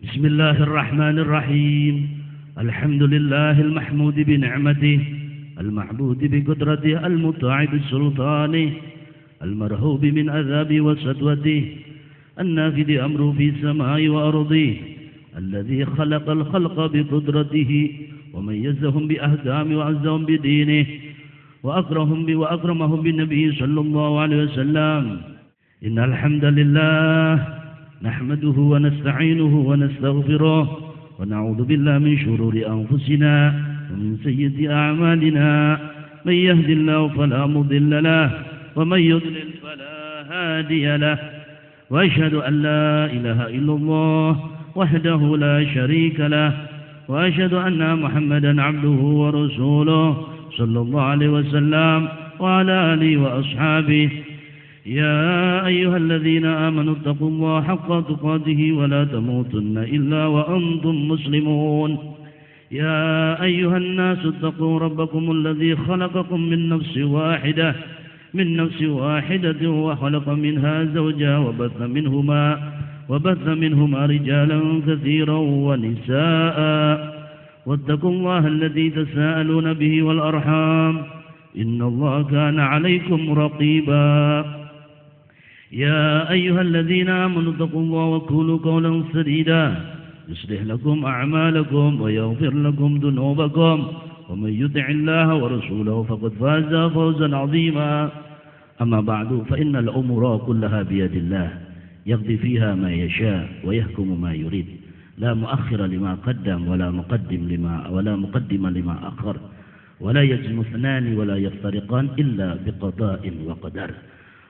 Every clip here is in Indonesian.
بسم الله الرحمن الرحيم. الحمد لله المحمود بنعمته، المعبود بقدرته، المطاع بسلطانه، المرهوب من عذابه وسطوته، النافذ أمره في السماء وأرضه، الذي خلق الخلق بقدرته وميزهم بأحكام وعزهم بدينه وأكرمهم بالنبي صلى الله عليه وسلم. إن الحمد لله نحمده ونستعينه ونستغفره ونعوذ بالله من شرور أنفسنا ومن سيئات أعمالنا. من يهد الله فلا مضل له ومن يضلل فلا هادي له، وأشهد أن لا إله إلا الله وحده لا شريك له، وأشهد أن محمدا عبده ورسوله صلى الله عليه وسلم وعلى آله وأصحابه. يا أيها الذين آمنوا اتقوا الله حق تقاته ولا تموتن إلا وأنتم مسلمون. يا أيها الناس اتقوا ربكم الذي خلقكم من نفس واحدة وخلق منها زوجها وبث منهما رجالا كثيرا ونساء، واتقوا الله الذي تساءلون به والأرحام إن الله كان عليكم رقيبا. يا أيها الذين آمنوا اتقوا الله وقولوا قولا سديدا يصلح لكم أعمالكم ويغفر لكم ذنوبكم، ومن يطع الله ورسوله فقد فاز فوزا عظيما. أما بعد، فإن الأمور كلها بيد الله، يقضي فيها ما يشاء ويحكم ما يريد، لا مؤخر لما قدم ولا مقدم لما أخر، ولا يجزم اثنان ولا يفترقان إلا بقضاء وقدر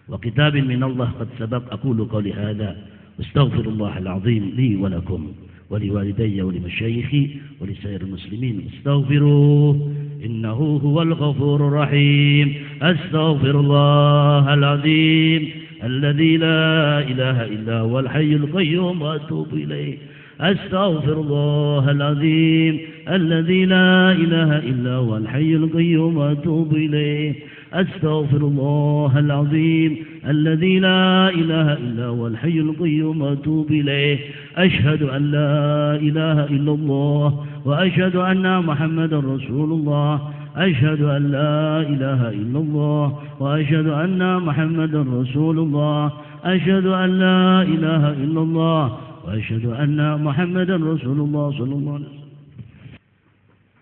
وكتاب من الله قد سبق. أقول قولي هذا واستغفر الله العظيم لي ولكم ولوالدي ولمشايخي ولسائر المسلمين. استغفروه إنه هو الغفور الرحيم. أستغفر الله العظيم الذي لا إله إلا هو الحي القيوم وأتوب إليه. أستغفر الله العظيم الذي لا إله إلا هو الحي القيوم وأتوب إليه. أستغفر الله العظيم الذي لا إله إلا هو الحي القيوم وأتوب إليه. أشهد أن لا إله إلا الله وأشهد أن محمدا رسول الله. أشهد أن لا إله إلا الله وأشهد أن محمدا رسول الله. أشهد أن لا إله إلا الله وأشهد أن محمدا رسول الله صلى الله عليه وسلم.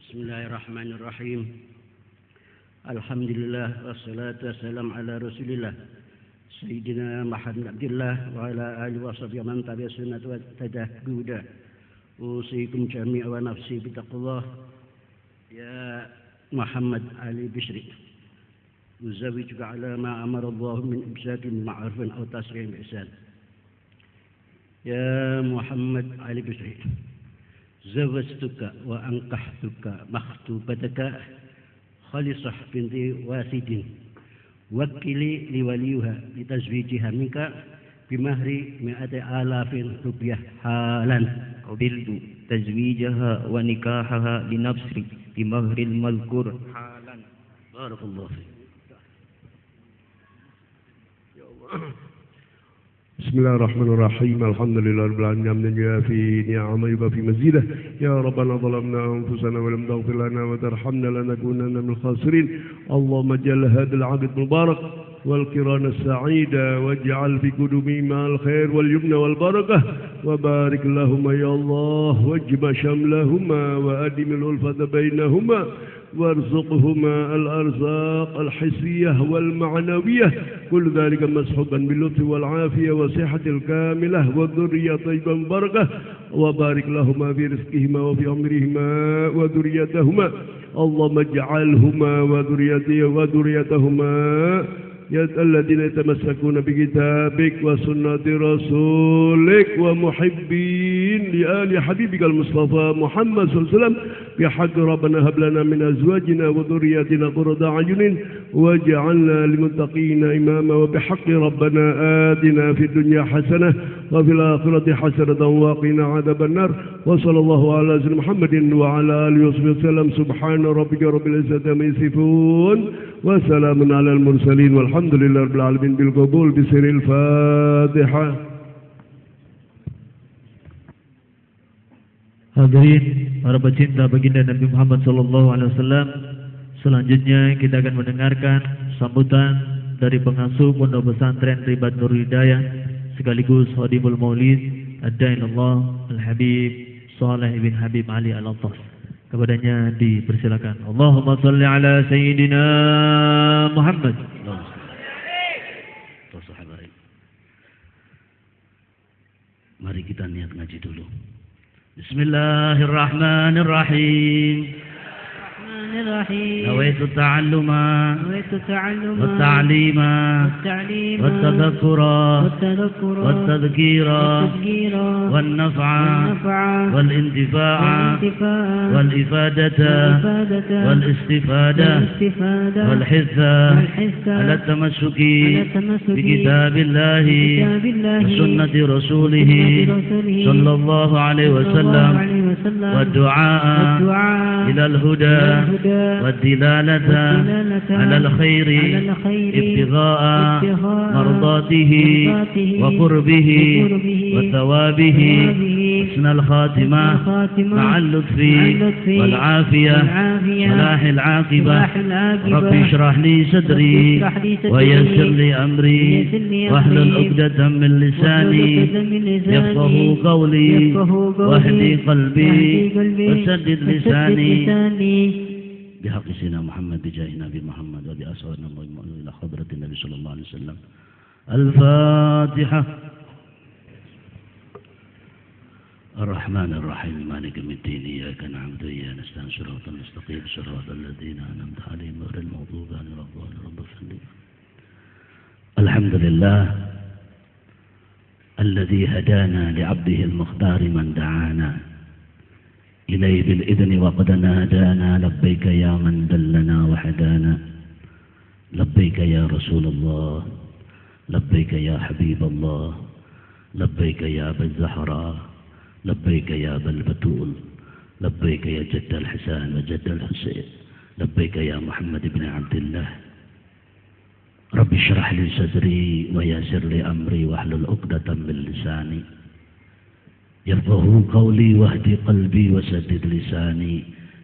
بسم الله الرحمن الرحيم. الحمد لله والصلاة والسلام على رسول الله سيدنا محمد عبد الله وعلى آله وصحبه من تبع سنة وتهدى. أوصيكم جميعا ونفسي بتقوى الله. يا محمد علي بشري، أزوجك على ما أمر الله من إمساك بمعروف أو تسريح بإحسان. يا محمد علي بشري، زوجتك وأنكحتك مخطوبتك خالصة بنت واسد، وكلي لوليها لتزويجها منك بمهر 100,000 rupiah حالا. قبلت تزويجها ونكاحها لنفسي بمهر المذكور حالا. بارك الله فيك. بسم الله الرحمن الرحيم. الحمد لله رب العالمين حمدا يوافي نعمه ويكافئ مزيده. يا ربنا ظلمنا انفسنا ولم تغفر لنا وترحمنا لنكونن من الخاسرين. اللهم اجعل هذا العقد مبارك والقران السعيده، واجعل في قلوبهما الخير واليمن والبركه، وبارك لهما يا الله، واجمع شملهما وادم الألفة بينهما، وارزقهما الأرزاق الحسية والمعنوية، كل ذلك مسحوبا باللطف والعافية والصحة الكاملة والذرية طيبة مباركة، وبارك لهما في رزقهما وفي أمرهما وذريتهما. اللهم اجعلهما وذريتهما الذين يتمسكون بكتابك وسنة رسولك ومحبين لآل حبيبك المصطفى محمد صلى الله عليه وسلم. بحق ربنا هب لنا من أزواجنا وذرياتنا قرة أعين واجعلنا للمتقين إماما. وبحق ربنا آتنا في الدنيا حسنة وفي الآخرة حسنة وقنا عذاب النار. وصلى الله على سيدنا محمد وعلى آله وصحبه وسلم. سبحان ربك رب العزة عما يصفون وسلام على المرسلين والحمد لله رب العالمين بالقبول بسر الفاتحة. Hadirin para pecinta baginda Nabi Muhammad SAW, selanjutnya kita akan mendengarkan sambutan dari pengasuh Pondok Pesantren Ribat Nur Hidayah sekaligus Khadimul Maulid Ad-Dainullah Al-Habib Saleh bin Habib Ali Al-Attas. Kepadanya dipersilakan. Allahumma salli ala Sayyidina Muhammad. Mari kita niat ngaji dulu. Bismillahirrahmanirrahim. نويت التعلم والتعليم والتذكر والتذكير والنفع والانتفاع والإفادة والاستفادة والحث على التمسك بكتاب الله وسنة رسوله صلى الله عليه وسلم والدعاء إلى الهدى والدلالة على الخير ابتغاء مرضاته وقربه وثوابه حسن الخاتمة مع اللطف والعافية صلاح العاقبة رب اشرح لي صدري ويسر لي أمري واحلل عقدة من لساني يفقه قولي واهدي قلبي وسدد لساني بحق سيدنا محمد بجاه نبي محمد وبأسرنا إلى حضرة النبي صلى الله عليه وسلم. الفاتحة. الرحمن الرحيم مالك يوم الدين إياك نعبد وإياك نستعين صراط المستقيم صراط الذين أنعمت عليهم غير المغضوب عليهم ولا الضالين. الحمد لله الذي هدانا لعبده المختار من دعانا إليه بالإذن وقد نادانا لبيك يا من دلنا وحدانا لبيك يا رسول الله لبيك يا حبيب الله لبيك يا أبا الزهراء لبيك يا أبا البتول لبيك يا جد الحسن وجد الحسين لبيك يا محمد بن عبد الله رب اشرح لي صدري ويسر لي أمري واحلل عقدة من لساني يفقه قولي واهدي قلبي وسدد لساني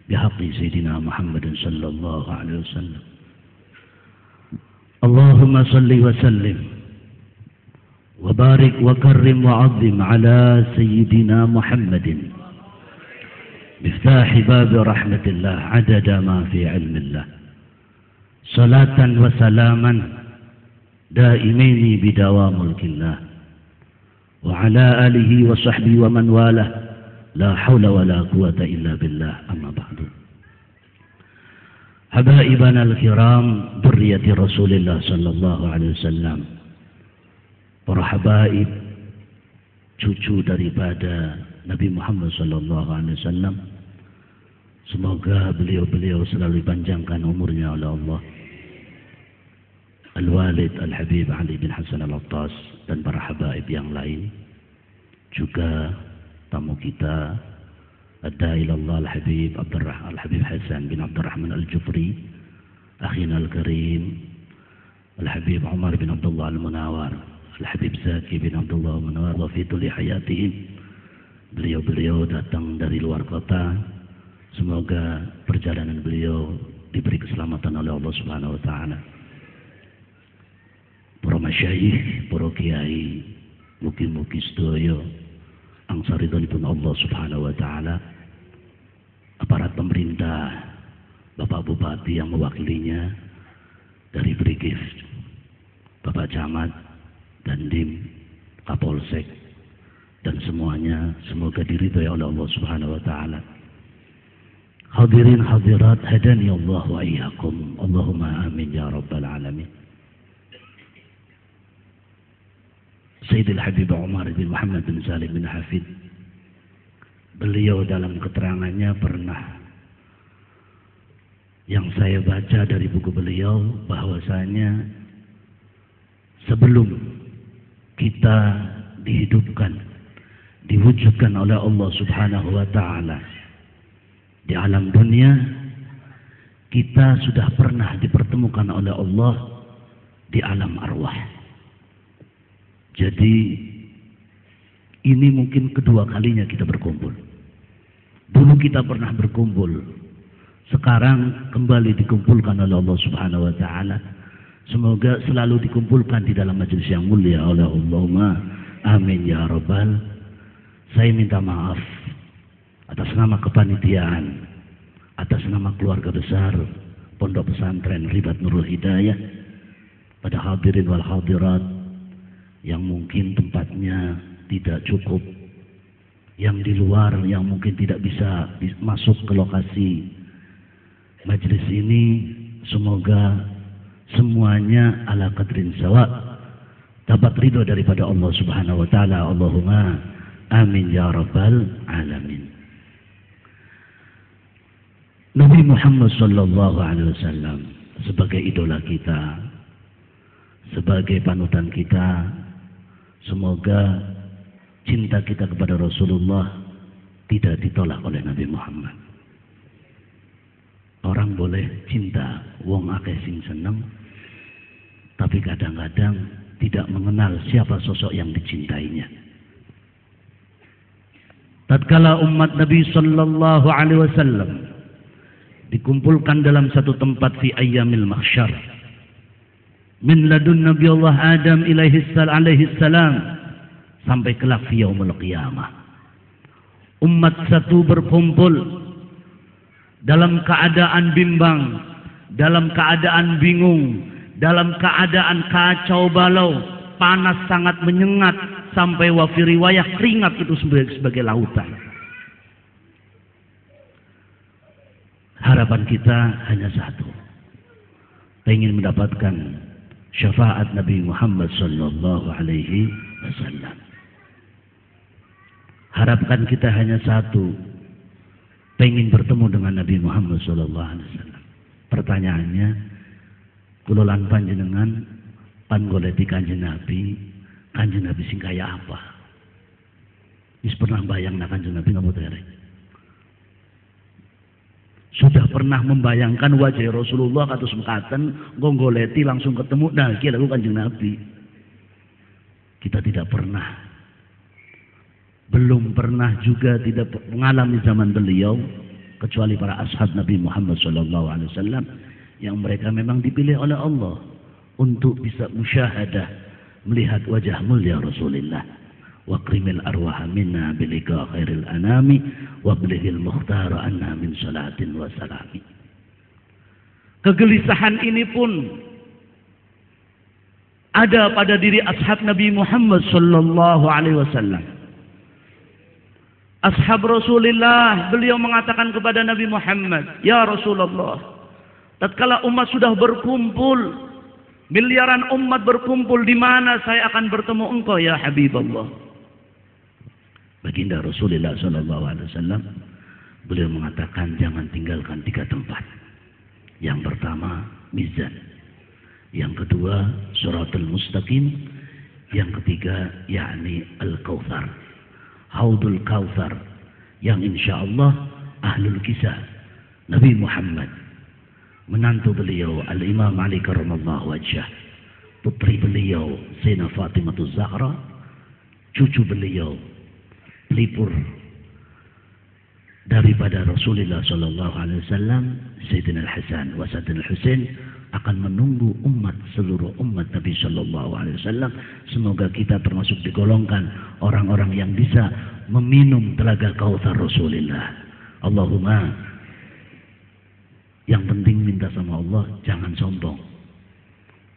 بحق سيدنا محمد صلى الله عليه وسلم. اللهم صل وسلم وبارك وكرم وعظم على سيدنا محمد مفتاح باب رحمة الله عدد ما في علم الله صلاة وسلاما دائمين بدوام ملك الله وعلى آله وصحبه ومن والاه لا حول ولا قوة إلا بالله. أما بعد. حبائبنا الكرام ذرية رسول الله صلى الله عليه وسلم, para habaib cucu daripada Nabi Muhammad sallallahu alaihi wasallam, semoga beliau-beliau selalu dipanjangkan umurnya oleh Allah. Al-Walid Al-Habib Ali bin Hasan Al-Attas dan para habaib yang lain, juga tamu kita Ad-Da'i ilallah Al-Habib Al-Habib Hasan bin Abdurrahman Al-Jufri, akhina Al-Karim Al-Habib Umar bin Abdullah Al-Munawar, Al-Habib Zaki bin Abdullah Al-Munawar, wa fi tuli hayatihim. Beliau-beliau datang dari luar kota, semoga perjalanan beliau diberi keselamatan oleh Allah Subhanahu wa taala. Para masyayikh, para kiai, mugi-mugi sedaya angsaridhanipun Allah Subhanahu wa taala, aparat pemerintah, Bapak Bupati yang mewakilinya dari Brigif, Bapak Camat, Dandim, Kapolsek, dan semuanya, semoga diridhai oleh Allah Subhanahu wa taala. Hadirin hadirat hadani Allah wa iyyakum. Allahumma amin ya rabbal alamin. Sayyidil Habib Umar bin Muhammad bin Salim bin Hafid, beliau dalam keterangannya pernah, yang saya baca dari buku beliau, bahwasanya sebelum kita dihidupkan, diwujudkan oleh Allah Subhanahu wa taala di alam dunia, kita sudah pernah dipertemukan oleh Allah di alam arwah. Jadi ini mungkin kedua kalinya kita berkumpul. Dulu kita pernah berkumpul, sekarang kembali dikumpulkan oleh Allah Subhanahu wa taala. Semoga selalu dikumpulkan di dalam majelis yang mulia oleh Allahumma amin ya rabbal. Saya minta maaf atas nama kepanitiaan, atas nama keluarga besar Pondok Pesantren Ribat Nurul Hidayah, pada hadirin wal hadirat yang mungkin tempatnya tidak cukup, yang di luar yang mungkin tidak bisa masuk ke lokasi majelis ini. Semoga semuanya ala qadrin sawa, dapat ridho daripada Allah Subhanahu wa taala. Allahumma amin ya rabbal alamin. Nabi Muhammad sallallahu alaihi wasallam sebagai idola kita, sebagai panutan kita, semoga cinta kita kepada Rasulullah tidak ditolak oleh Nabi Muhammad. Orang boleh cinta, wong akeh sing seneng, tapi kadang-kadang tidak mengenal siapa sosok yang dicintainya. Tatkala umat Nabi sallallahu alaihi wasallam dikumpulkan dalam satu tempat fi ayyamil mahsyar, min ladun Nabi Allah Adam alaihi salam sampai kelak fi yaumul qiyamah. Umat satu berkumpul dalam keadaan bimbang, dalam keadaan bingung, dalam keadaan kacau balau, panas sangat menyengat, sampai wafi riwayah keringat itu sebagai lautan. Harapan kita hanya satu, ingin mendapatkan syafaat Nabi Muhammad sallallahu alaihi wasallam. Harapan kita hanya satu, pengen bertemu dengan Nabi Muhammad sallallahu alaihi wasallam. Pertanyaannya, kulolan panjenengan panggoleti kanjeng Nabi sing kaya apa? Wis pernah bayang kanjeng Nabi napa derek? Sudah pernah membayangkan wajah Rasulullah kados mekaten, nggoleti langsung ketemu, nah iki lho kanjeng Nabi. Kita tidak pernah, belum pernah juga tidak mengalami zaman beliau, kecuali para ashab Nabi Muhammad SAW yang mereka memang dipilih oleh Allah untuk bisa musyahadah, melihat wajah mulia Rasulullah. Wa qrimil arwaha minna bilika khairil anami wa blighil mukhtar anna min salatin wa salami. Kegelisahan ini pun ada pada diri ashab Nabi Muhammad sallallahu alaihi wasallam. Ashab Rasulullah, beliau mengatakan kepada Nabi Muhammad, "Ya Rasulullah, tatkala umat sudah berkumpul, miliaran umat berkumpul, di mana saya akan bertemu engkau ya Habibullah?" Baginda Rasulullah sallallahu alaihi wasallam beliau mengatakan, jangan tinggalkan 3 tempat. Yang pertama mizan, yang kedua siratal mustaqim, yang ketiga yakni al-kautsar, haudul kautsar, yang insyaallah ahlul kisah Nabi Muhammad, menantu beliau Al-Imam Ali karramallahu wajhah, putri beliau Sayyidina Fatimah Zahra, cucu beliau pelipur daripada Rasulullah sallallahu alaihi wasallam Sayyidina Al-Hasan wa Sayyidina Al-Husain akan menunggu umat, seluruh umat Nabi sallallahu alaihi wasallam. Semoga kita termasuk digolongkan orang-orang yang bisa meminum telaga kautsar Rasulullah. Allahumma. Yang penting minta sama Allah, jangan sombong.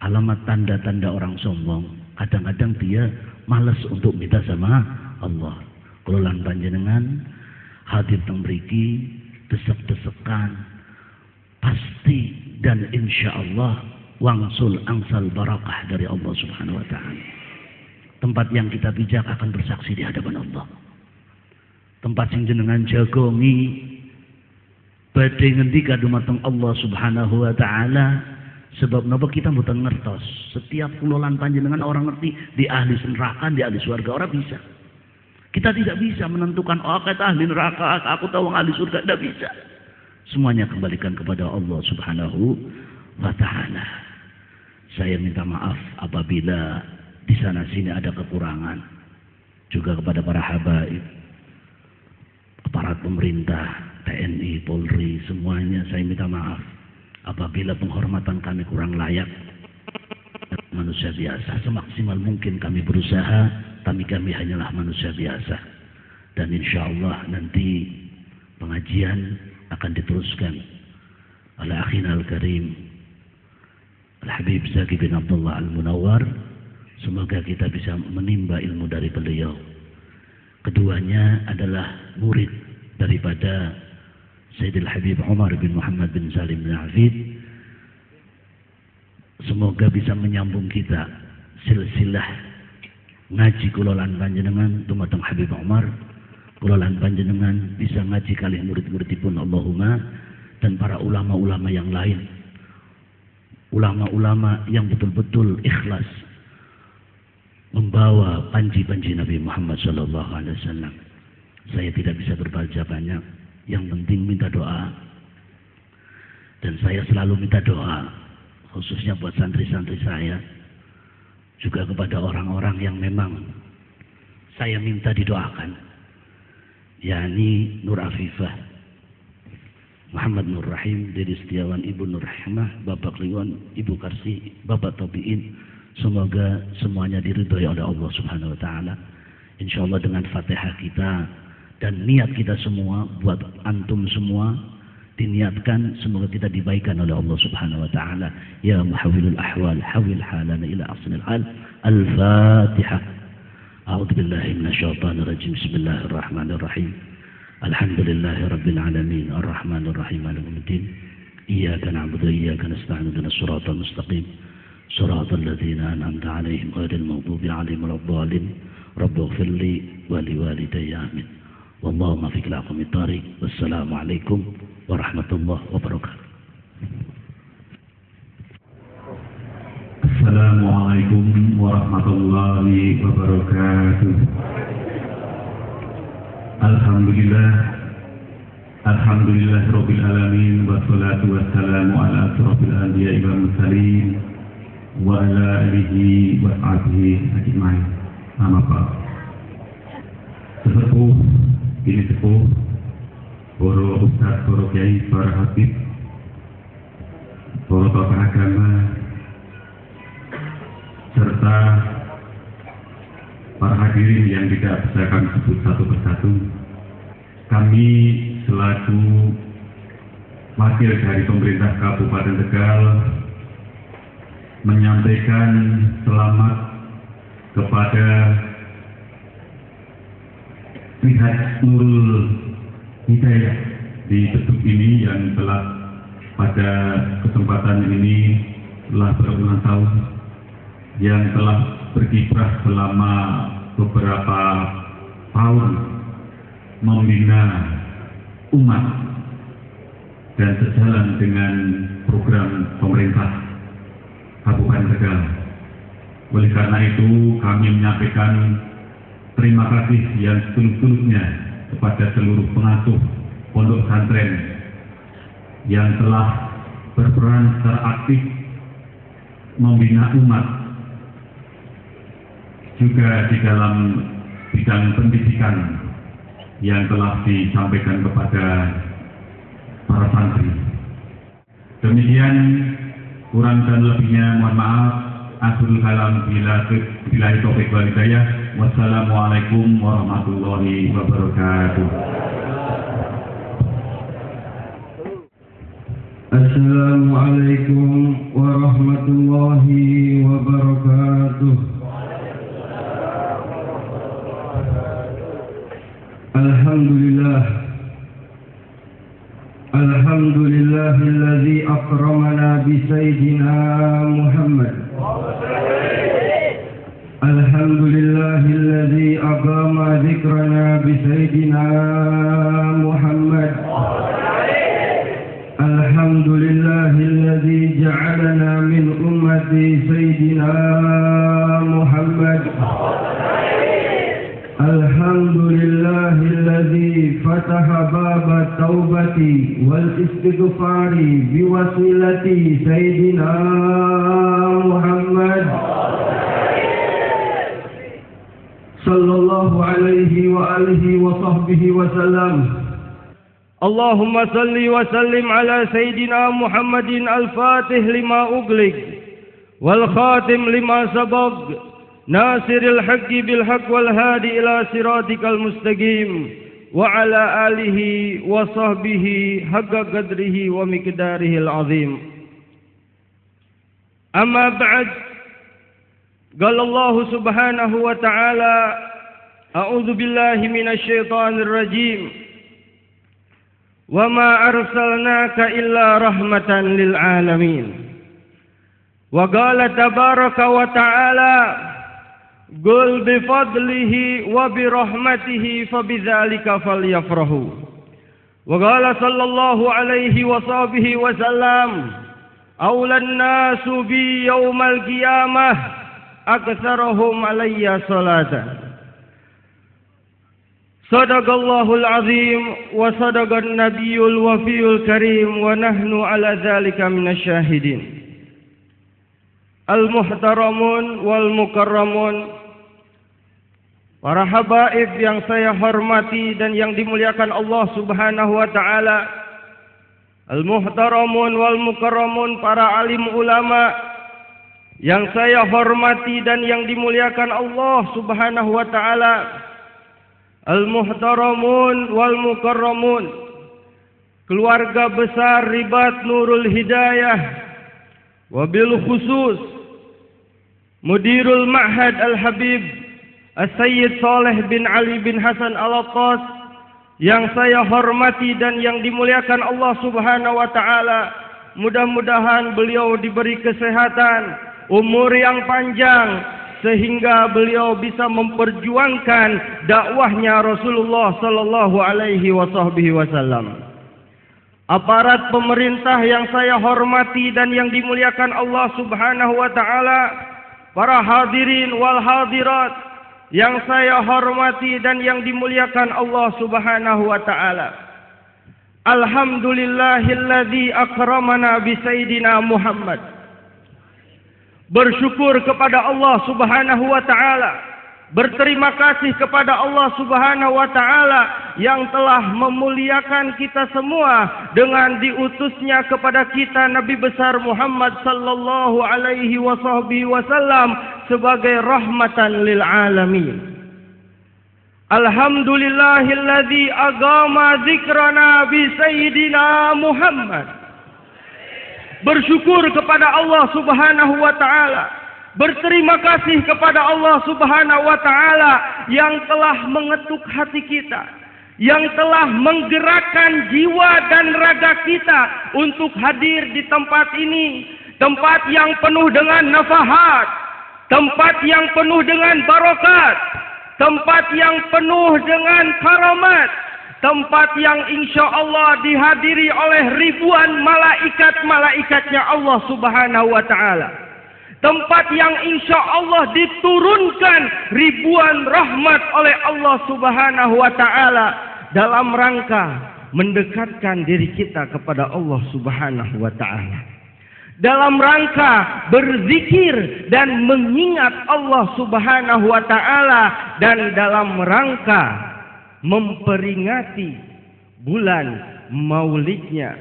Alamat tanda-tanda orang sombong, kadang-kadang dia malas untuk minta sama Allah. Kelolaan panjenengan hadir teng mriki, desek-desekan pasti dan insya Allah wangsul angsal barakah dari Allah Subhanahu wa taala. Tempat yang kita bijak akan bersaksi di hadapan Allah. Tempat sing jenengan jagongi badhe ngendika dumateng Allah Subhanahu wa taala. Sebab napa kita mboten ngertos. Setiap kulolan panjenengan orang ngerti di ahli neraka, di ahli surga, orang bisa. Kita tidak bisa menentukan, oh kata ahli neraka, aku tahu ahli surga, tidak bisa. Semuanya kembalikan kepada Allah Subhanahu wa taala. Saya minta maaf apabila di sana sini ada kekurangan. Juga kepada para habaib, aparat pemerintah, TNI, Polri, semuanya saya minta maaf apabila penghormatan kami kurang layak. Manusia biasa, semaksimal mungkin kami berusaha, tapi kami hanyalah manusia biasa. Dan insya Allah nanti pengajian akan diteruskan oleh akhina al-karim Al-Habib Zaki bin Abdullah Al-Munawwar. Semoga kita bisa menimba ilmu dari beliau. Keduanya adalah murid daripada Sayyidil Habib Umar bin Muhammad bin Salim bin Hafid. Semoga bisa menyambung kita silsilah ngaji kulolan panjenengan dumateng Habib Umar, kulolan panjenengan bisa ngaji kalih murid-muridipun Allahumma, dan para ulama-ulama yang lain, ulama-ulama yang betul-betul ikhlas membawa panji-panji Nabi Muhammad SAW. Saya tidak bisa berbaca banyak, yang penting minta doa, dan saya selalu minta doa khususnya buat santri-santri saya, juga kepada orang-orang yang memang saya minta didoakan, yakni Nur Afifah, Muhammad Nur Rahim, Dede Setiawan, Ibu Nur Rahimah, Bapak Kliwon, Ibu Karsi, Bapak Tobiin. Semoga semuanya diridhoi oleh Allah Subhanahu wa Ta'ala. Insya Allah dengan Fatihah kita dan niat kita semua, buat antum semua, diniatkan semoga kita dibaikan oleh Allah Subhanahu wa Ta'ala. Ya muhawwilul ahwal, hawil halana ila ahsanil hal. Al-Fatihah. A'udzu billahi minasyaitonir rajim. Bismillahirrahmanirrahim. Alhamdulillahi rabbil alamin, arrahmanir rahim, maliki yaumiddin. Iyyaka na'budu wa iyyaka nasta'in, ihdinas siratal mustaqim. Siratal ladzina an'amta 'alaihim ghairil maghdubi 'alaihim waladdallin. Rabbighfir li wa liwalidayya amin. Wallahu muwaffiq ila aqwamit thariq. Wassalamualaikum warahmatullahi wabarakatuh. Assalamualaikum warahmatullahi wabarakatuh. Alhamdulillah rabbil alamin, wassalatu wassalamu ala asrofil anbiya'i wal mursalin wa ala alihi wa sahbihi ajma'in. Amma ba'd. Sesepuh, ini sepuh, para ustaz, para kiai, para habib, para tokoh agama, serta para hadirin yang tidak bisa kami sebut satu persatu. Kami selaku wakil dari pemerintah Kabupaten Tegal menyampaikan selamat kepada pihak Nurul Hidayah di Beduk ini yang telah pada kesempatan ini telah berulang tahun, yang telah berkiprah selama beberapa tahun membina umat dan sejalan dengan program pemerintah Kabupaten Tegal. Oleh karena itu kami menyampaikan terima kasih yang setulus-tulusnya kepada seluruh pengasuh pondok pesantren yang telah berperan secara aktif membina umat, juga di dalam bidang pendidikan yang telah disampaikan kepada para santri. Demikian, kurang dan lebihnya mohon maaf. Akhirul kalam billahi taufiq wal hidayah. Wassalamualaikum warahmatullahi wabarakatuh. Assalamualaikum warahmatullahi wabarakatuh. Alhamdulillah. Alhamdulillahilladzi akramana bi sayyidina Muhammad. Alhamdulillahilladzi aqama dzikrana bi sayyidina Muhammad. Alhamdulillahilladzi ja'alana min ummati sayyidina Muhammad. Alhamdulillahilladzi fataha baba taubati wal istighfari biwasilati sayyidina Muhammad sallallahu alaihi wa alihi wa sahbihi wa sallam. اللهم صل وسلم على سيدنا محمد الفاتح لما أغلق والخاتم لما سبق ناصر الحق بالحق والهادي إلى صراطك المستقيم وعلى آله وصحبه حق قدره ومقداره العظيم. أما بعد، قال الله سبحانه وتعالى: أعوذ بالله من الشيطان الرجيم وما أرسلناك إلا رحمة للعالمين. وقال تبارك وتعالى: قل بفضله وبرحمته فبذلك فليفرحوا. وقال صلى الله عليه وصحبه وسلم: أولى الناس بي يوم القيامة أكثرهم علي صلاة. Sadaqallahul azim wa sadaqan nabiyul wafiyul karim wa nahnu ala dhalika minasyahidin. Al-muhtaramun wal mukarramun, para habaib yang saya hormati dan yang dimuliakan Allah Subhanahu wa taala. Al-muhtaramun wal mukarramun, para alim ulama yang saya hormati dan yang dimuliakan Allah Subhanahu wa taala. Al-muhtaramun wal mukarramun, keluarga besar Ribat Nurul Hidayah, wabil khusus Mudirul Ma'had Al-Habib As-Sayyid Saleh bin Ali bin Hasan Al-Attas yang saya hormati dan yang dimuliakan Allah Subhanahu wa taala. Mudah-mudahan beliau diberi kesehatan, umur yang panjang, sehingga beliau bisa memperjuangkan dakwahnya Rasulullah sallallahu alaihi wasallam. Aparat pemerintah yang saya hormati dan yang dimuliakan Allah Subhanahu wa taala, para hadirin wal hadirat yang saya hormati dan yang dimuliakan Allah Subhanahu wa taala. Alhamdulillahilladzi akramana bi sayyidina Muhammad. Bersyukur kepada Allah Subhanahu wa taala, berterima kasih kepada Allah Subhanahu wa taala yang telah memuliakan kita semua dengan diutusnya kepada kita Nabi besar Muhammad sallallahu alaihi wasallam sebagai rahmatan lil alamin. Alhamdulillahilladzi agama dzikrana bi sayyidina Muhammad. Bersyukur kepada Allah Subhanahu wa taala, berterima kasih kepada Allah Subhanahu wa taala yang telah mengetuk hati kita, yang telah menggerakkan jiwa dan raga kita untuk hadir di tempat ini, tempat yang penuh dengan nafahat, tempat yang penuh dengan barokat, tempat yang penuh dengan karamat, tempat yang insya Allah dihadiri oleh ribuan malaikat-malaikatnya Allah Subhanahu wa ta'ala. Tempat yang insya Allah diturunkan ribuan rahmat oleh Allah Subhanahu wa ta'ala dalam rangka mendekatkan diri kita kepada Allah Subhanahu wa ta'ala. Dalam rangka berzikir dan mengingat Allah Subhanahu wa ta'ala, dan dalam rangka memperingati bulan maulidnya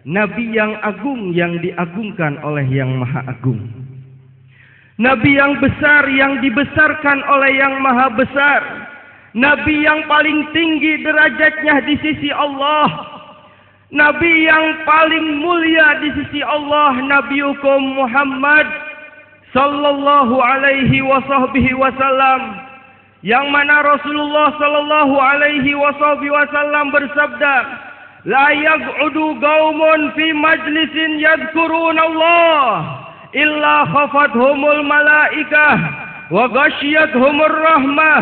Nabi yang agung yang diagungkan oleh yang maha agung, Nabi yang besar yang dibesarkan oleh yang maha besar, Nabi yang paling tinggi derajatnya di sisi Allah, Nabi yang paling mulia di sisi Allah, Nabi hukum Muhammad sallallahu alaihi wasallam, yang mana Rasulullah sallallahu alaihi wasallam bersabda: la yaq'udu qaumun fi majlisin yadhkuruna Allah illa khafathumul malaikah wa ghashiyatuhumur rahmah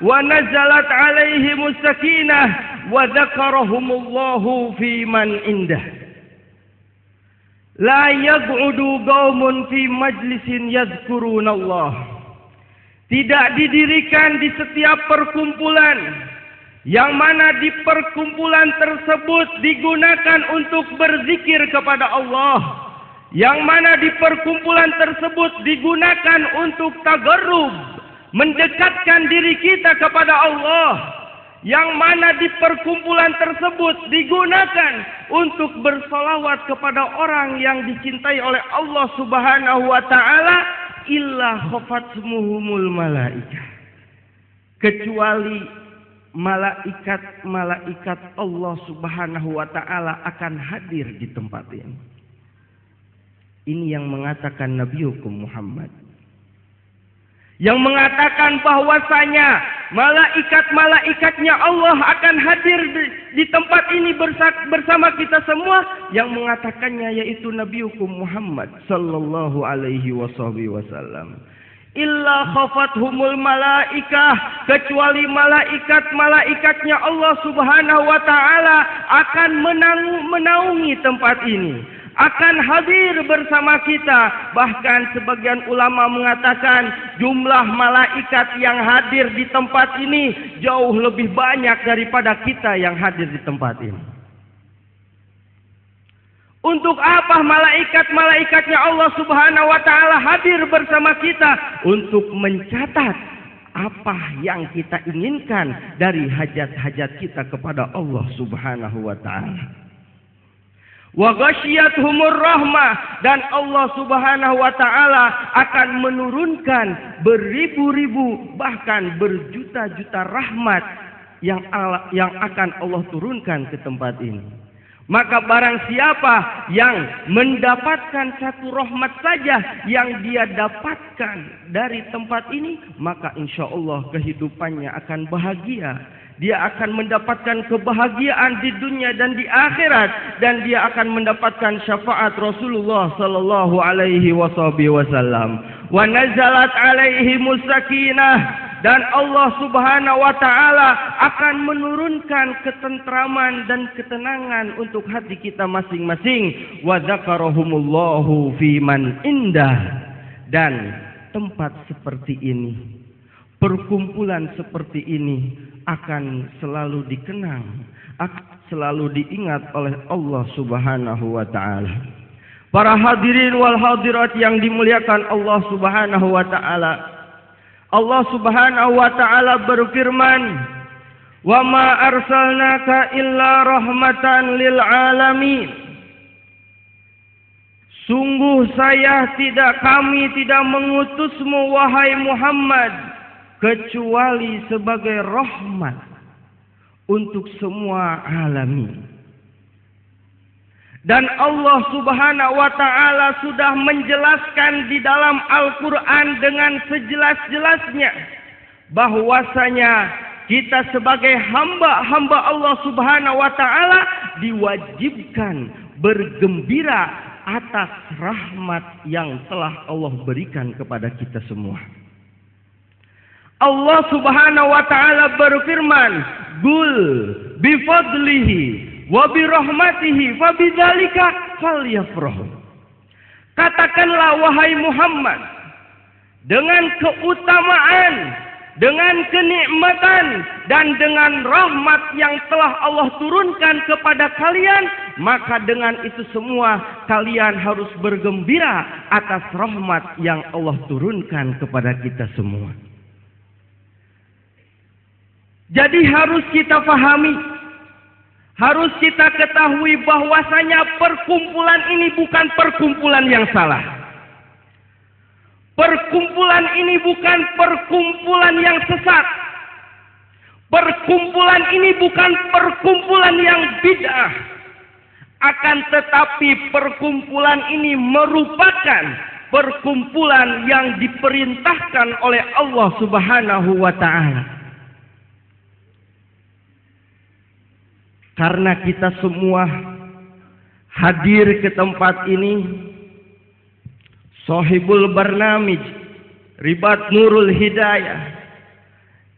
wa nazalat alaihimus sakinah wa dzakarahumullahu fi man indah. La yaq'udu qaumun fi majlisin yadhkuruna Allah. Tidak didirikan di setiap perkumpulan yang mana di perkumpulan tersebut digunakan untuk berzikir kepada Allah, yang mana di perkumpulan tersebut digunakan untuk tagarrub, mendekatkan diri kita kepada Allah, yang mana di perkumpulan tersebut digunakan untuk bersolawat kepada orang yang dicintai oleh Allah Subhanahu wa ta'ala, illa khafatsmuhumul malaikah, kecuali malaikat-malaikat Allah Subhanahu wa ta'ala akan hadir di tempat ini. Ini yang mengatakan Nabiukum Muhammad, yang mengatakan bahwasanya malaikat-malaikatnya Allah akan hadir di tempat ini bersama kita semua. Yang mengatakannya yaitu Nabiukum Muhammad sallallahu alaihi wasallam. Illa khafathumul malaikah, kecuali malaikat-malaikatnya Allah Subhanahu wa ta'ala akan menaungi tempat ini, akan hadir bersama kita. Bahkan sebagian ulama mengatakan jumlah malaikat yang hadir di tempat ini jauh lebih banyak daripada kita yang hadir di tempat ini. Untuk apa malaikat-malaikatnya Allah Subhanahu wa ta'ala hadir bersama kita? Untuk mencatat apa yang kita inginkan dari hajat-hajat kita kepada Allah Subhanahu wa ta'ala. Wa ghasyiyatuhumur rahmah, dan Allah Subhanahu wa ta'ala akan menurunkan beribu-ribu bahkan berjuta-juta rahmat yang akan Allah turunkan ke tempat ini. Maka barang siapa yang mendapatkan satu rahmat saja yang dia dapatkan dari tempat ini, maka insya Allah kehidupannya akan bahagia. Dia akan mendapatkan kebahagiaan di dunia dan di akhirat, dan dia akan mendapatkan syafaat Rasulullah sallallahu alaihi wasallam. Wa nazalat alaihi musakinah, dan Allah Subhanahu wa ta'ala akan menurunkan ketentraman dan ketenangan untuk hati kita masing-masing. Wa dzakarahumullahu fi man indah, dan tempat seperti ini, perkumpulan seperti ini akan selalu dikenang, akan selalu diingat oleh Allah Subhanahu wa ta'ala. Para hadirin wal hadirat yang dimuliakan Allah Subhanahu wa ta'ala, Allah Subhanahu wa ta'ala berfirman, "Wa ma arsalnaka illa rahmatan lil alamin." Sungguh kami tidak mengutusmu wahai Muhammad kecuali sebagai rahmat untuk semua alamin. Dan Allah Subhanahu wa ta'ala sudah menjelaskan di dalam Al-Quran dengan sejelas-jelasnya bahwasanya kita sebagai hamba-hamba Allah Subhanahu wa ta'ala diwajibkan bergembira atas rahmat yang telah Allah berikan kepada kita semua. Allah Subhanahu wa ta'ala berfirman, "Qul bifadlihi wa birahmatihi fabidzalika falyafrahu." Katakanlah wahai Muhammad, dengan keutamaan, dengan kenikmatan, dan dengan rahmat yang telah Allah turunkan kepada kalian, maka dengan itu semua kalian harus bergembira atas rahmat yang Allah turunkan kepada kita semua. Jadi harus kita pahami, harus kita ketahui bahwasanya perkumpulan ini bukan perkumpulan yang salah. Perkumpulan ini bukan perkumpulan yang sesat. Perkumpulan ini bukan perkumpulan yang bid'ah. Akan tetapi perkumpulan ini merupakan perkumpulan yang diperintahkan oleh Allah Subhanahu wa ta'ala. Karena kita semua hadir ke tempat ini, Sohibul Barnamij Ribat Nurul Hidayah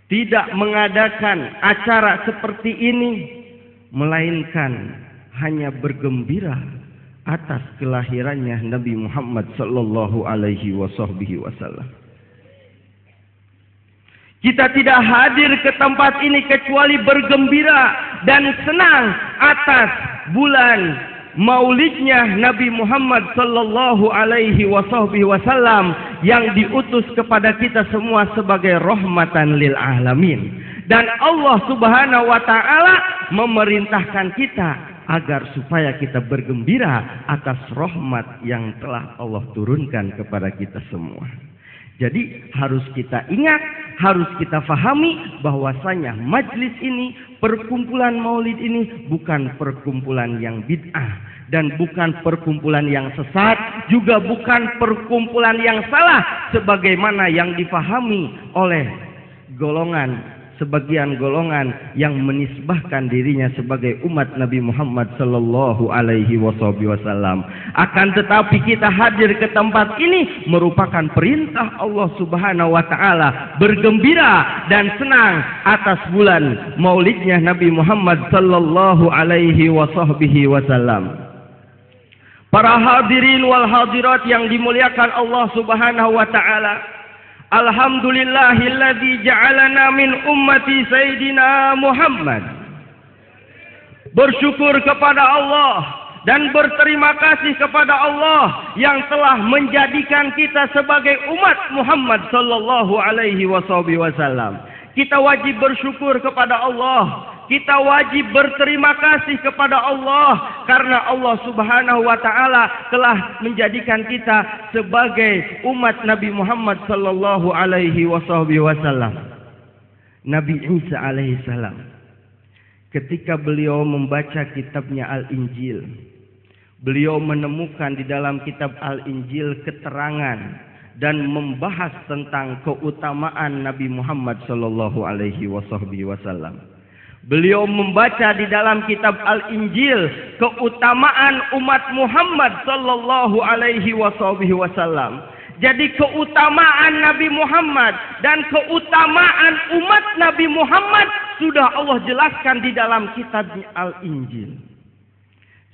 tidak mengadakan acara seperti ini, melainkan hanya bergembira atas kelahirannya Nabi Muhammad sallallahu alaihi wasallam. Kita tidak hadir ke tempat ini kecuali bergembira dan senang atas bulan maulidnya Nabi Muhammad sallallahu alaihi wasallam yang diutus kepada kita semua sebagai rahmatan lil alamin. Dan Allah Subhanahu wa taala memerintahkan kita agar supaya kita bergembira atas rahmat yang telah Allah turunkan kepada kita semua. Jadi harus kita ingat, harus kita fahami bahwasanya majlis ini, perkumpulan maulid ini bukan perkumpulan yang bid'ah dan bukan perkumpulan yang sesat, juga bukan perkumpulan yang salah sebagaimana yang difahami oleh sebagian golongan yang menisbahkan dirinya sebagai umat Nabi Muhammad sallallahu alaihi wasallam. Akan tetapi kita hadir ke tempat ini merupakan perintah Allah Subhanahu wa taala bergembira dan senang atas bulan maulidnya Nabi Muhammad sallallahu alaihi wasallam. Para hadirin wal hadirat yang dimuliakan Allah Subhanahu wa taala, alhamdulillahilladzi ja'alana min ummati Sayyidina Muhammad. Bersyukur kepada Allah dan berterima kasih kepada Allah yang telah menjadikan kita sebagai umat Muhammad sallallahu alaihi wasallam. Kita wajib bersyukur kepada Allah. Kita wajib berterima kasih kepada Allah karena Allah Subhanahu wa taala telah menjadikan kita sebagai umat Nabi Muhammad sallallahu alaihi wasallam. Nabi Isa alaihi salam ketika beliau membaca kitabnya Al-Injil, beliau menemukan di dalam kitab Al-Injil keterangan dan membahas tentang keutamaan Nabi Muhammad sallallahu alaihi wasallam. Beliau membaca di dalam kitab Al-Injil keutamaan umat Muhammad sallallahu alaihi wasallam. Jadi keutamaan Nabi Muhammad dan keutamaan umat Nabi Muhammad sudah Allah jelaskan di dalam kitab Al-Injil.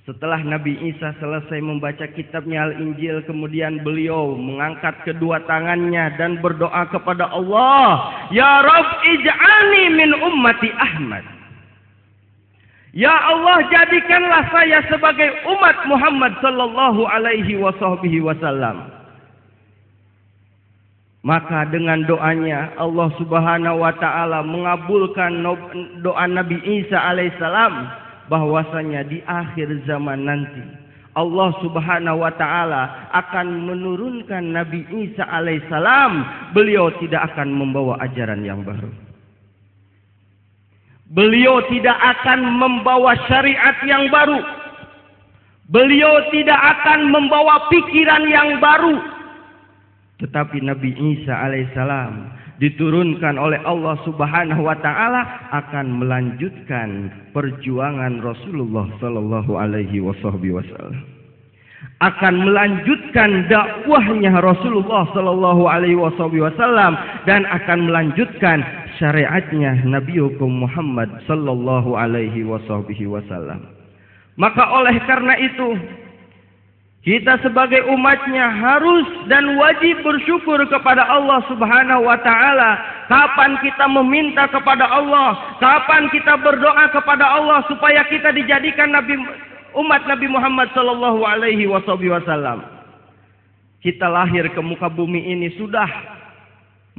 Setelah Nabi Isa selesai membaca kitabnya Al-Injil, kemudian beliau mengangkat kedua tangannya dan berdoa kepada Allah, "Ya Rabb, ij'alni min ummati Ahmad." Ya Allah, jadikanlah saya sebagai umat Muhammad sallallahu alaihi wasallam. Maka dengan doanya Allah Subhanahu wa taala mengabulkan doa Nabi Isa alaihissalam bahwasanya di akhir zaman nanti Allah Subhanahu wa taala akan menurunkan Nabi Isa alaihissalam. Beliau tidak akan membawa ajaran yang baru. Beliau tidak akan membawa syariat yang baru. Beliau tidak akan membawa pikiran yang baru. Tetapi Nabi Isa alaihissalam diturunkan oleh Allah Subhanahu wa taala akan melanjutkan perjuangan Rasulullah sallallahu alaihi wasallam. Akan melanjutkan dakwahnya Rasulullah sallallahu alaihi wasallam dan akan melanjutkan syariatnya Nabi hukum Muhammad sallallahu alaihi wasallam. Maka oleh karena itu kita sebagai umatnya harus dan wajib bersyukur kepada Allah Subhanahu wa taala. Kapan kita meminta kepada Allah, kapan kita berdoa kepada Allah supaya kita dijadikan umat Nabi Muhammad sallallahu alaihi wasallam. Kita lahir ke muka bumi ini sudah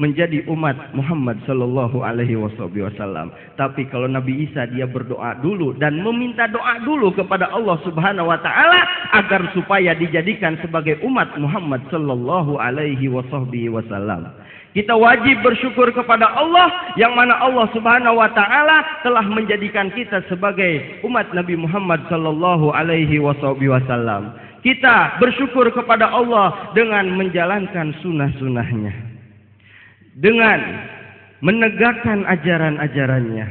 menjadi umat Muhammad sallallahu alaihi wasallam. Tapi kalau Nabi Isa dia berdoa dulu dan meminta doa dulu kepada Allah Subhanahu wa taala agar supaya dijadikan sebagai umat Muhammad sallallahu alaihi wasallam. Kita wajib bersyukur kepada Allah yang mana Allah Subhanahu wa taala telah menjadikan kita sebagai umat Nabi Muhammad sallallahu alaihi wasallam. Kita bersyukur kepada Allah dengan menjalankan sunnah-sunnahnya, dengan menegakkan ajaran-ajarannya,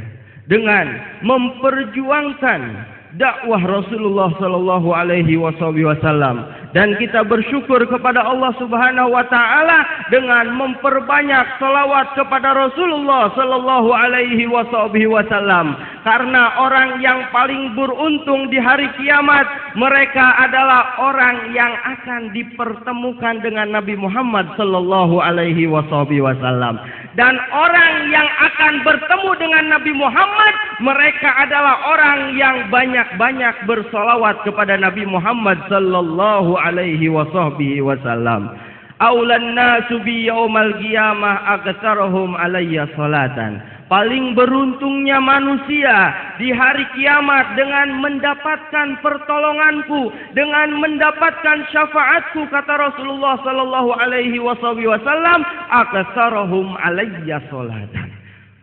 dengan memperjuangkan dakwah Rasulullah sallallahu alaihi wasallam, dan kita bersyukur kepada Allah Subhanahu wa taala dengan memperbanyak salawat kepada Rasulullah sallallahu alaihi wasallam. Karena orang yang paling beruntung di hari kiamat mereka adalah orang yang akan dipertemukan dengan Nabi Muhammad sallallahu alaihi wasallam. Dan orang yang akan bertemu dengan Nabi Muhammad mereka adalah orang yang banyak-banyak bersolawat kepada Nabi Muhammad sallallahu alaihi wasallam. Aulan nasu bi yaumal qiyamah aktsaruhum alayya salatan. Paling beruntungnya manusia di hari kiamat dengan mendapatkan pertolonganku, dengan mendapatkan syafaatku, kata Rasulullah sallallahu alaihi wasallam, aktsaruhum alayya salatan.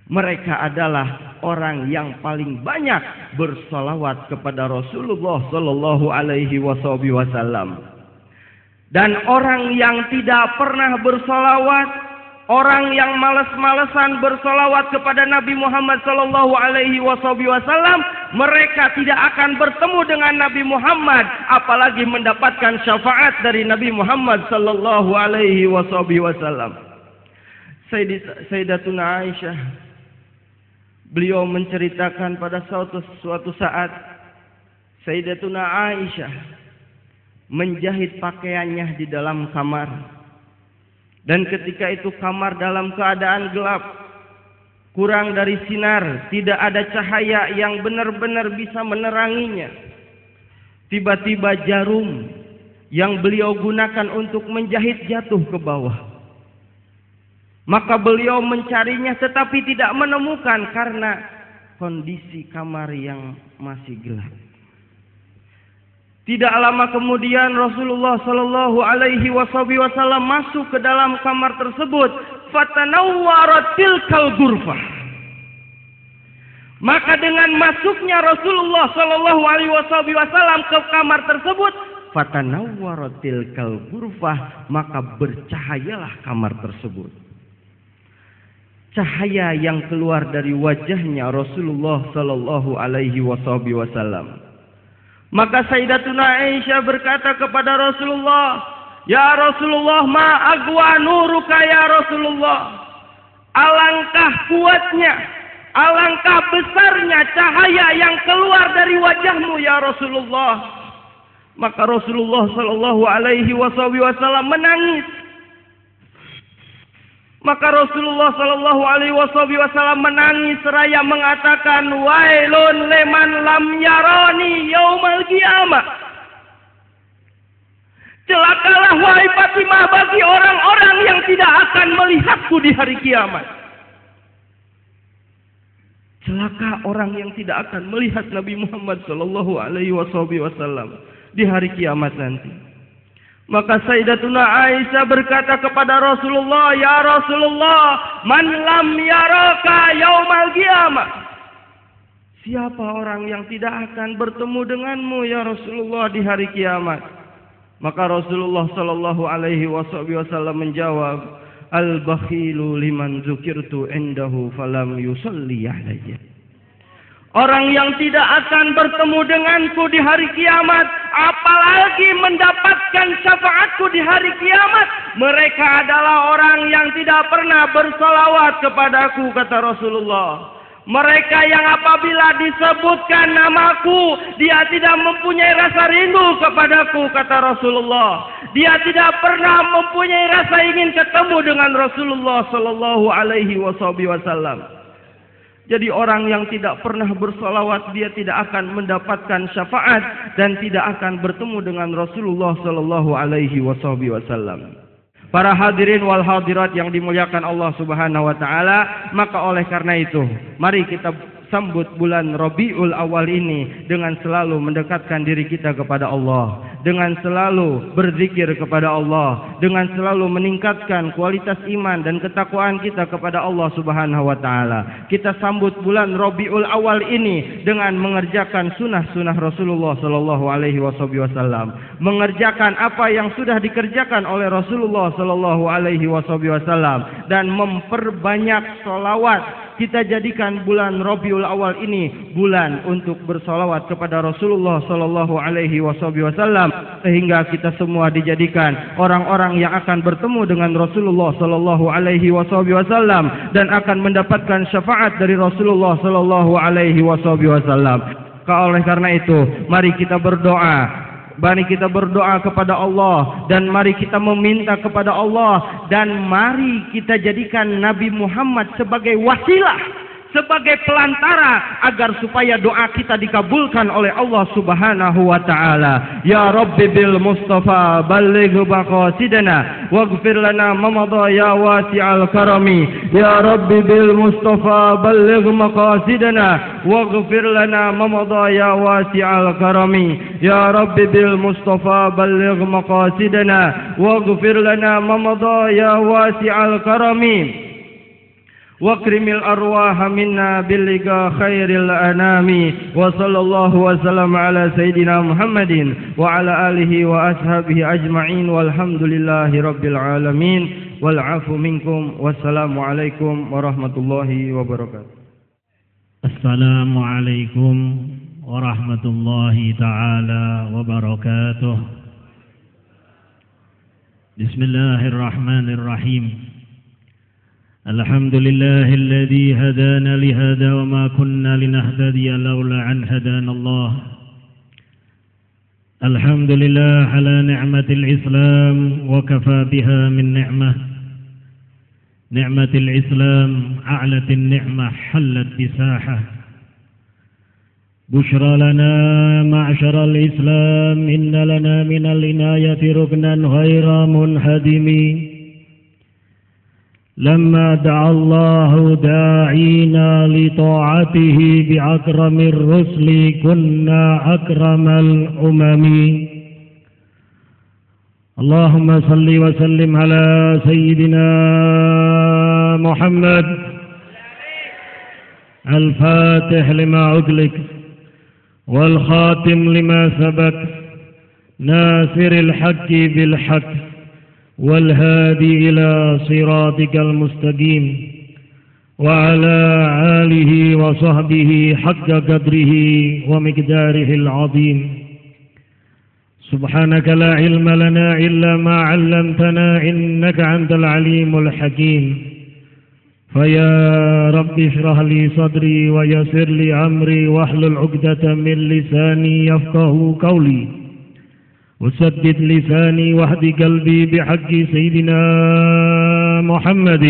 Mereka adalah orang yang paling banyak bersolawat kepada Rasulullah sallallahu alaihi wasallam. Dan orang yang tidak pernah bersolawat, orang yang malas-malesan bersolawat kepada Nabi Muhammad sallallahu alaihi wasallam, mereka tidak akan bertemu dengan Nabi Muhammad, apalagi mendapatkan syafaat dari Nabi Muhammad sallallahu alaihi wasallam. Sayyidatuna Aisyah, beliau menceritakan pada suatu saat Sayyidatuna Aisyah menjahit pakaiannya di dalam kamar. Dan ketika itu kamar dalam keadaan gelap, kurang dari sinar, tidak ada cahaya yang benar-benar bisa meneranginya. Tiba-tiba jarum yang beliau gunakan untuk menjahit jatuh ke bawah. Maka beliau mencarinya tetapi tidak menemukan karena kondisi kamar yang masih gelap. Tidak lama kemudian Rasulullah sallallahu alaihi wasallam masuk ke dalam kamar tersebut. Fatanawwarat tilkal ghurfah. Maka dengan masuknya Rasulullah sallallahu alaihi wasallam ke kamar tersebut, fatanawwarat tilkal ghurfah, maka bercahayalah kamar tersebut. Cahaya yang keluar dari wajahnya Rasulullah sallallahu alaihi wasallam. Maka Sayyidatuna Aisyah berkata kepada Rasulullah, "Ya Rasulullah, ma agwa nuruka ya Rasulullah." Alangkah kuatnya, alangkah besarnya cahaya yang keluar dari wajahmu ya Rasulullah. Maka Rasulullah sallallahu alaihi wasallam menangis. Maka Rasulullah sallallahu alaihi wasallam menangis seraya mengatakan, "Wailun liman lam yarani yaumal qiyamah." Celakalah wahai Fatimah bagi orang-orang yang tidak akan melihatku di hari kiamat. Celaka orang yang tidak akan melihat Nabi Muhammad sallallahu alaihi wasallam di hari kiamat nanti. Maka Sayyidatuna Aisyah berkata kepada Rasulullah, "Ya Rasulullah, man lam yaraka yaumal qiyamah." Siapa orang yang tidak akan bertemu denganmu ya Rasulullah di hari kiamat? Maka Rasulullah sallallahu alaihi wasallam menjawab, "Al-bakhilu liman dzukirtu indahu falam yusalli alayya." Orang yang tidak akan bertemu denganku di hari kiamat, apalagi mendapatkan syafaatku di hari kiamat, mereka adalah orang yang tidak pernah bersolawat kepadaku, kata Rasulullah. Mereka yang apabila disebutkan namaku, dia tidak mempunyai rasa rindu kepadaku, kata Rasulullah. Dia tidak pernah mempunyai rasa ingin ketemu dengan Rasulullah sallallahu alaihi wasallam. Jadi orang yang tidak pernah bersolawat, dia tidak akan mendapatkan syafaat dan tidak akan bertemu dengan Rasulullah sallallahu alaihi wasallam. Para hadirin wal hadirat yang dimuliakan Allah Subhanahu wa taala, maka oleh karena itu, mari kita sambut bulan Rabiul Awal ini dengan selalu mendekatkan diri kita kepada Allah, dengan selalu berzikir kepada Allah, dengan selalu meningkatkan kualitas iman dan ketakwaan kita kepada Allah Subhanahu wa taala. Kita sambut bulan Rabiul Awal ini dengan mengerjakan sunnah-sunnah Rasulullah sallallahu alaihi wasallam, mengerjakan apa yang sudah dikerjakan oleh Rasulullah sallallahu alaihi wasallam dan memperbanyak sholawat. Kita jadikan bulan Rabiul Awal ini bulan untuk bersolawat kepada Rasulullah sallallahu alaihi wasallam, sehingga kita semua dijadikan orang-orang yang akan bertemu dengan Rasulullah sallallahu alaihi wasallam dan akan mendapatkan syafaat dari Rasulullah sallallahu alaihi wasallam. Oleh karena itu, mari kita berdoa. Mari kita berdoa kepada Allah dan mari kita meminta kepada Allah dan mari kita jadikan Nabi Muhammad sebagai wasilah, sebagai pelantara agar supaya doa kita dikabulkan oleh Allah Subhanahu wa taala. Ya Rabbi bil Mustafa balligh maqasidana waghfir lana ma madha ya wasi'al karami. Ya Rabbi bil Mustafa balligh maqasidana waghfir lana ma madha ya wasi'al karami. Ya Rabbi bil Mustafa balligh maqasidana waghfir lana ma madha ya wasi'al karami. واكرم الأرواح منا باللقاء خير الأنام وصلى الله وسلم على سيدنا محمد وعلى آله وأصحابه أجمعين والحمد لله رب العالمين والعفو منكم والسلام عليكم ورحمة الله وبركاته. السلام عليكم ورحمة الله تعالى وبركاته. بسم الله الرحمن الرحيم. الحمد لله الذي هدانا لهذا وما كنا لنهتدي لولا أن هدانا الله. الحمد لله على نعمة الإسلام وكفى بها من نعمة الإسلام أعلت النعمة حلت بساحة. بشرى لنا معشر الإسلام إن لنا من العناية ركنا غير منهدم. لما دعا الله داعينا لطاعته بأكرم الرسل كنا أكرم الأمم. اللهم صل وسلم على سيدنا محمد الفاتح لما أغلق والخاتم لما سبق ناصر الحق بالحق والهادي إلى صراطك المستقيم وعلى آله وصحبه حق قدره ومقداره العظيم. سبحانك لا علم لنا إلا ما علمتنا إنك أنت العليم الحكيم. فيا رب اشرح لي صدري ويسر لي أمري واحلل عقدة من لساني يفقه قولي وسدد لساني واهد قلبي بحق سيدنا محمد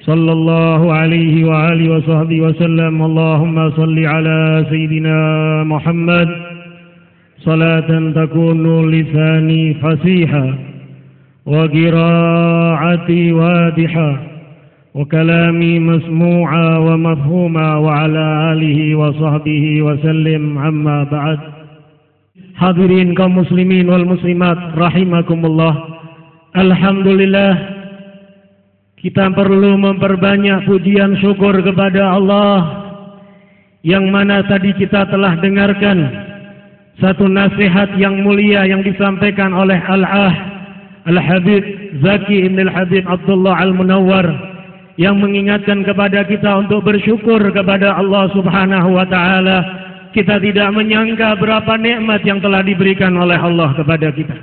صلى الله عليه وآله وصحبه وسلم. اللهم صل على سيدنا محمد صلاة تكون لساني فصيحا وقراءتي واضحا وكلامي مسموعا ومفهوما وعلى آله وصحبه وسلم. أما بعد. Hadirin kaum muslimin wal muslimat rahimakumullah. Alhamdulillah, kita perlu memperbanyak pujian syukur kepada Allah yang mana tadi kita telah dengarkan satu nasihat yang mulia yang disampaikan oleh Al-Habib Zaki Ibn Al-Habib Abdullah Al-Munawwar yang mengingatkan kepada kita untuk bersyukur kepada Allah Subhanahu wa taala. Kita tidak menyangka berapa nikmat yang telah diberikan oleh Allah kepada kita.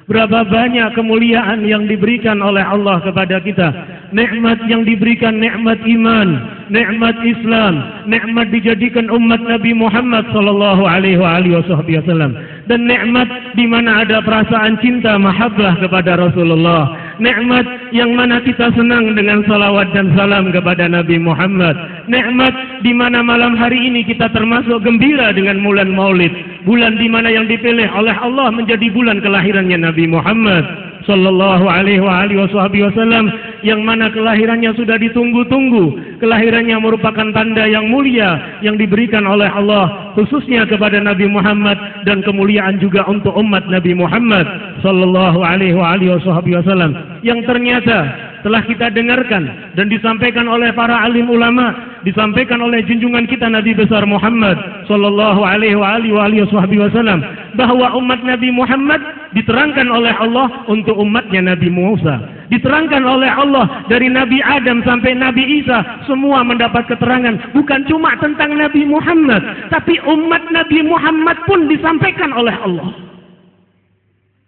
Berapa banyak kemuliaan yang diberikan oleh Allah kepada kita. Nikmat yang diberikan, nikmat iman, nikmat Islam, nikmat dijadikan umat Nabi Muhammad sallallahu alaihi wasallam, dan nikmat di mana ada perasaan cinta mahabbah kepada Rasulullah. Nikmat yang mana kita senang dengan salawat dan salam kepada Nabi Muhammad. Nikmat di mana malam hari ini kita termasuk gembira dengan bulan Maulid, bulan di mana yang dipilih oleh Allah menjadi bulan kelahirannya Nabi Muhammad sallallahu alaihi wasallam, yang mana kelahirannya sudah ditunggu-tunggu. Kelahirannya merupakan tanda yang mulia yang diberikan oleh Allah khususnya kepada Nabi Muhammad, dan kemuliaan juga untuk umat Nabi Muhammad sallallahu alaihi wasallam, yang ternyata telah kita dengarkan dan disampaikan oleh para alim ulama, disampaikan oleh junjungan kita Nabi besar Muhammad sallallahu alaihi wasallam, bahwa umat Nabi Muhammad diterangkan oleh Allah untuk umatnya Nabi Musa, diterangkan oleh Allah dari Nabi Adam sampai Nabi Isa, semua mendapat keterangan bukan cuma tentang Nabi Muhammad, tapi umat Nabi Muhammad pun disampaikan oleh Allah.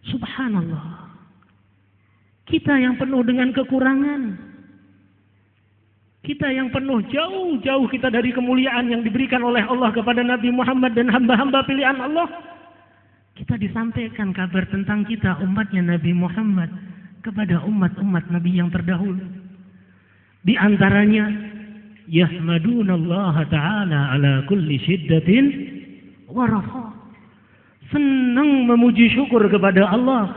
Subhanallah. Kita yang penuh dengan kekurangan, kita yang penuh jauh-jauh kita dari kemuliaan yang diberikan oleh Allah kepada Nabi Muhammad dan hamba-hamba pilihan Allah, kita disampaikan kabar tentang kita umatnya Nabi Muhammad kepada umat-umat Nabi yang terdahulu. Di antaranya yahmadunallaha ta'ala ala kulli syiddatin wa rafa. Senang memuji syukur kepada Allah,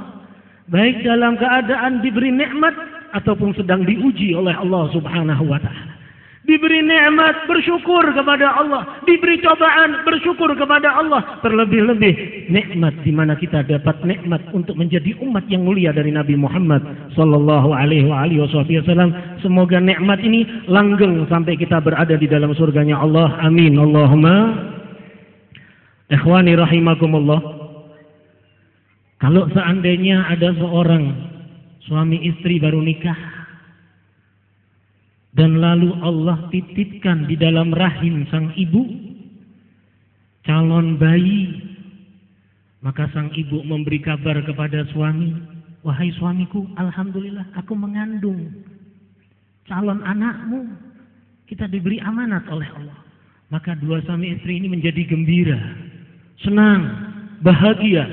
baik dalam keadaan diberi nikmat ataupun sedang diuji oleh Allah Subhanahu wa taala. Diberi nikmat, bersyukur kepada Allah. Diberi cobaan, bersyukur kepada Allah. Terlebih-lebih nikmat di mana kita dapat nikmat untuk menjadi umat yang mulia dari Nabi Muhammad sallallahu alaihi wasallam. Semoga nikmat ini langgeng sampai kita berada di dalam surganya Allah. Amin. Allahumma. Ikhwani rahimakumullah. Kalau seandainya ada seorang suami istri baru nikah dan lalu Allah titipkan di dalam rahim sang ibu calon bayi, maka sang ibu memberi kabar kepada suami, wahai suamiku, alhamdulillah aku mengandung calon anakmu, kita diberi amanat oleh Allah. Maka dua suami istri ini menjadi gembira, senang, bahagia,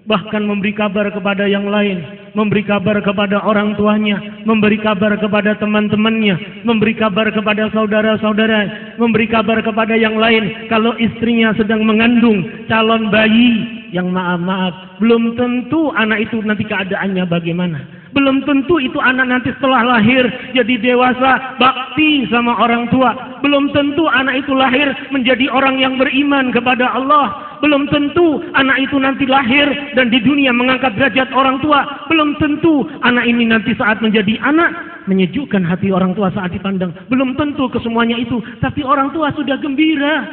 bahkan memberi kabar kepada yang lain, memberi kabar kepada orang tuanya, memberi kabar kepada teman-temannya, memberi kabar kepada saudara-saudara, memberi kabar kepada yang lain kalau istrinya sedang mengandung calon bayi yang maaf-maaf belum tentu anak itu nanti keadaannya bagaimana. Belum tentu itu anak nanti setelah lahir jadi dewasa bakti sama orang tua. Belum tentu anak itu lahir menjadi orang yang beriman kepada Allah. Belum tentu anak itu nanti lahir dan di dunia mengangkat derajat orang tua. Belum tentu anak ini nanti saat menjadi anak menyejukkan hati orang tua saat dipandang. Belum tentu kesemuanya itu. Tapi orang tua sudah gembira,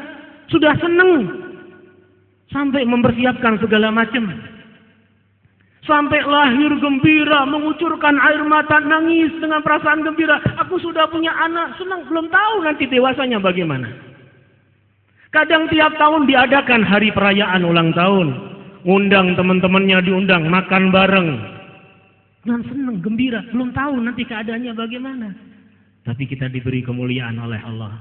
sudah senang, sampai mempersiapkan segala macam. Sampai lahir gembira, mengucurkan air mata, nangis dengan perasaan gembira. Aku sudah punya anak, senang. Belum tahu nanti dewasanya bagaimana. Kadang tiap tahun diadakan hari perayaan ulang tahun. Undang teman-temannya, diundang, makan bareng. Dan senang, gembira. Belum tahu nanti keadaannya bagaimana. Tapi kita diberi kemuliaan oleh Allah.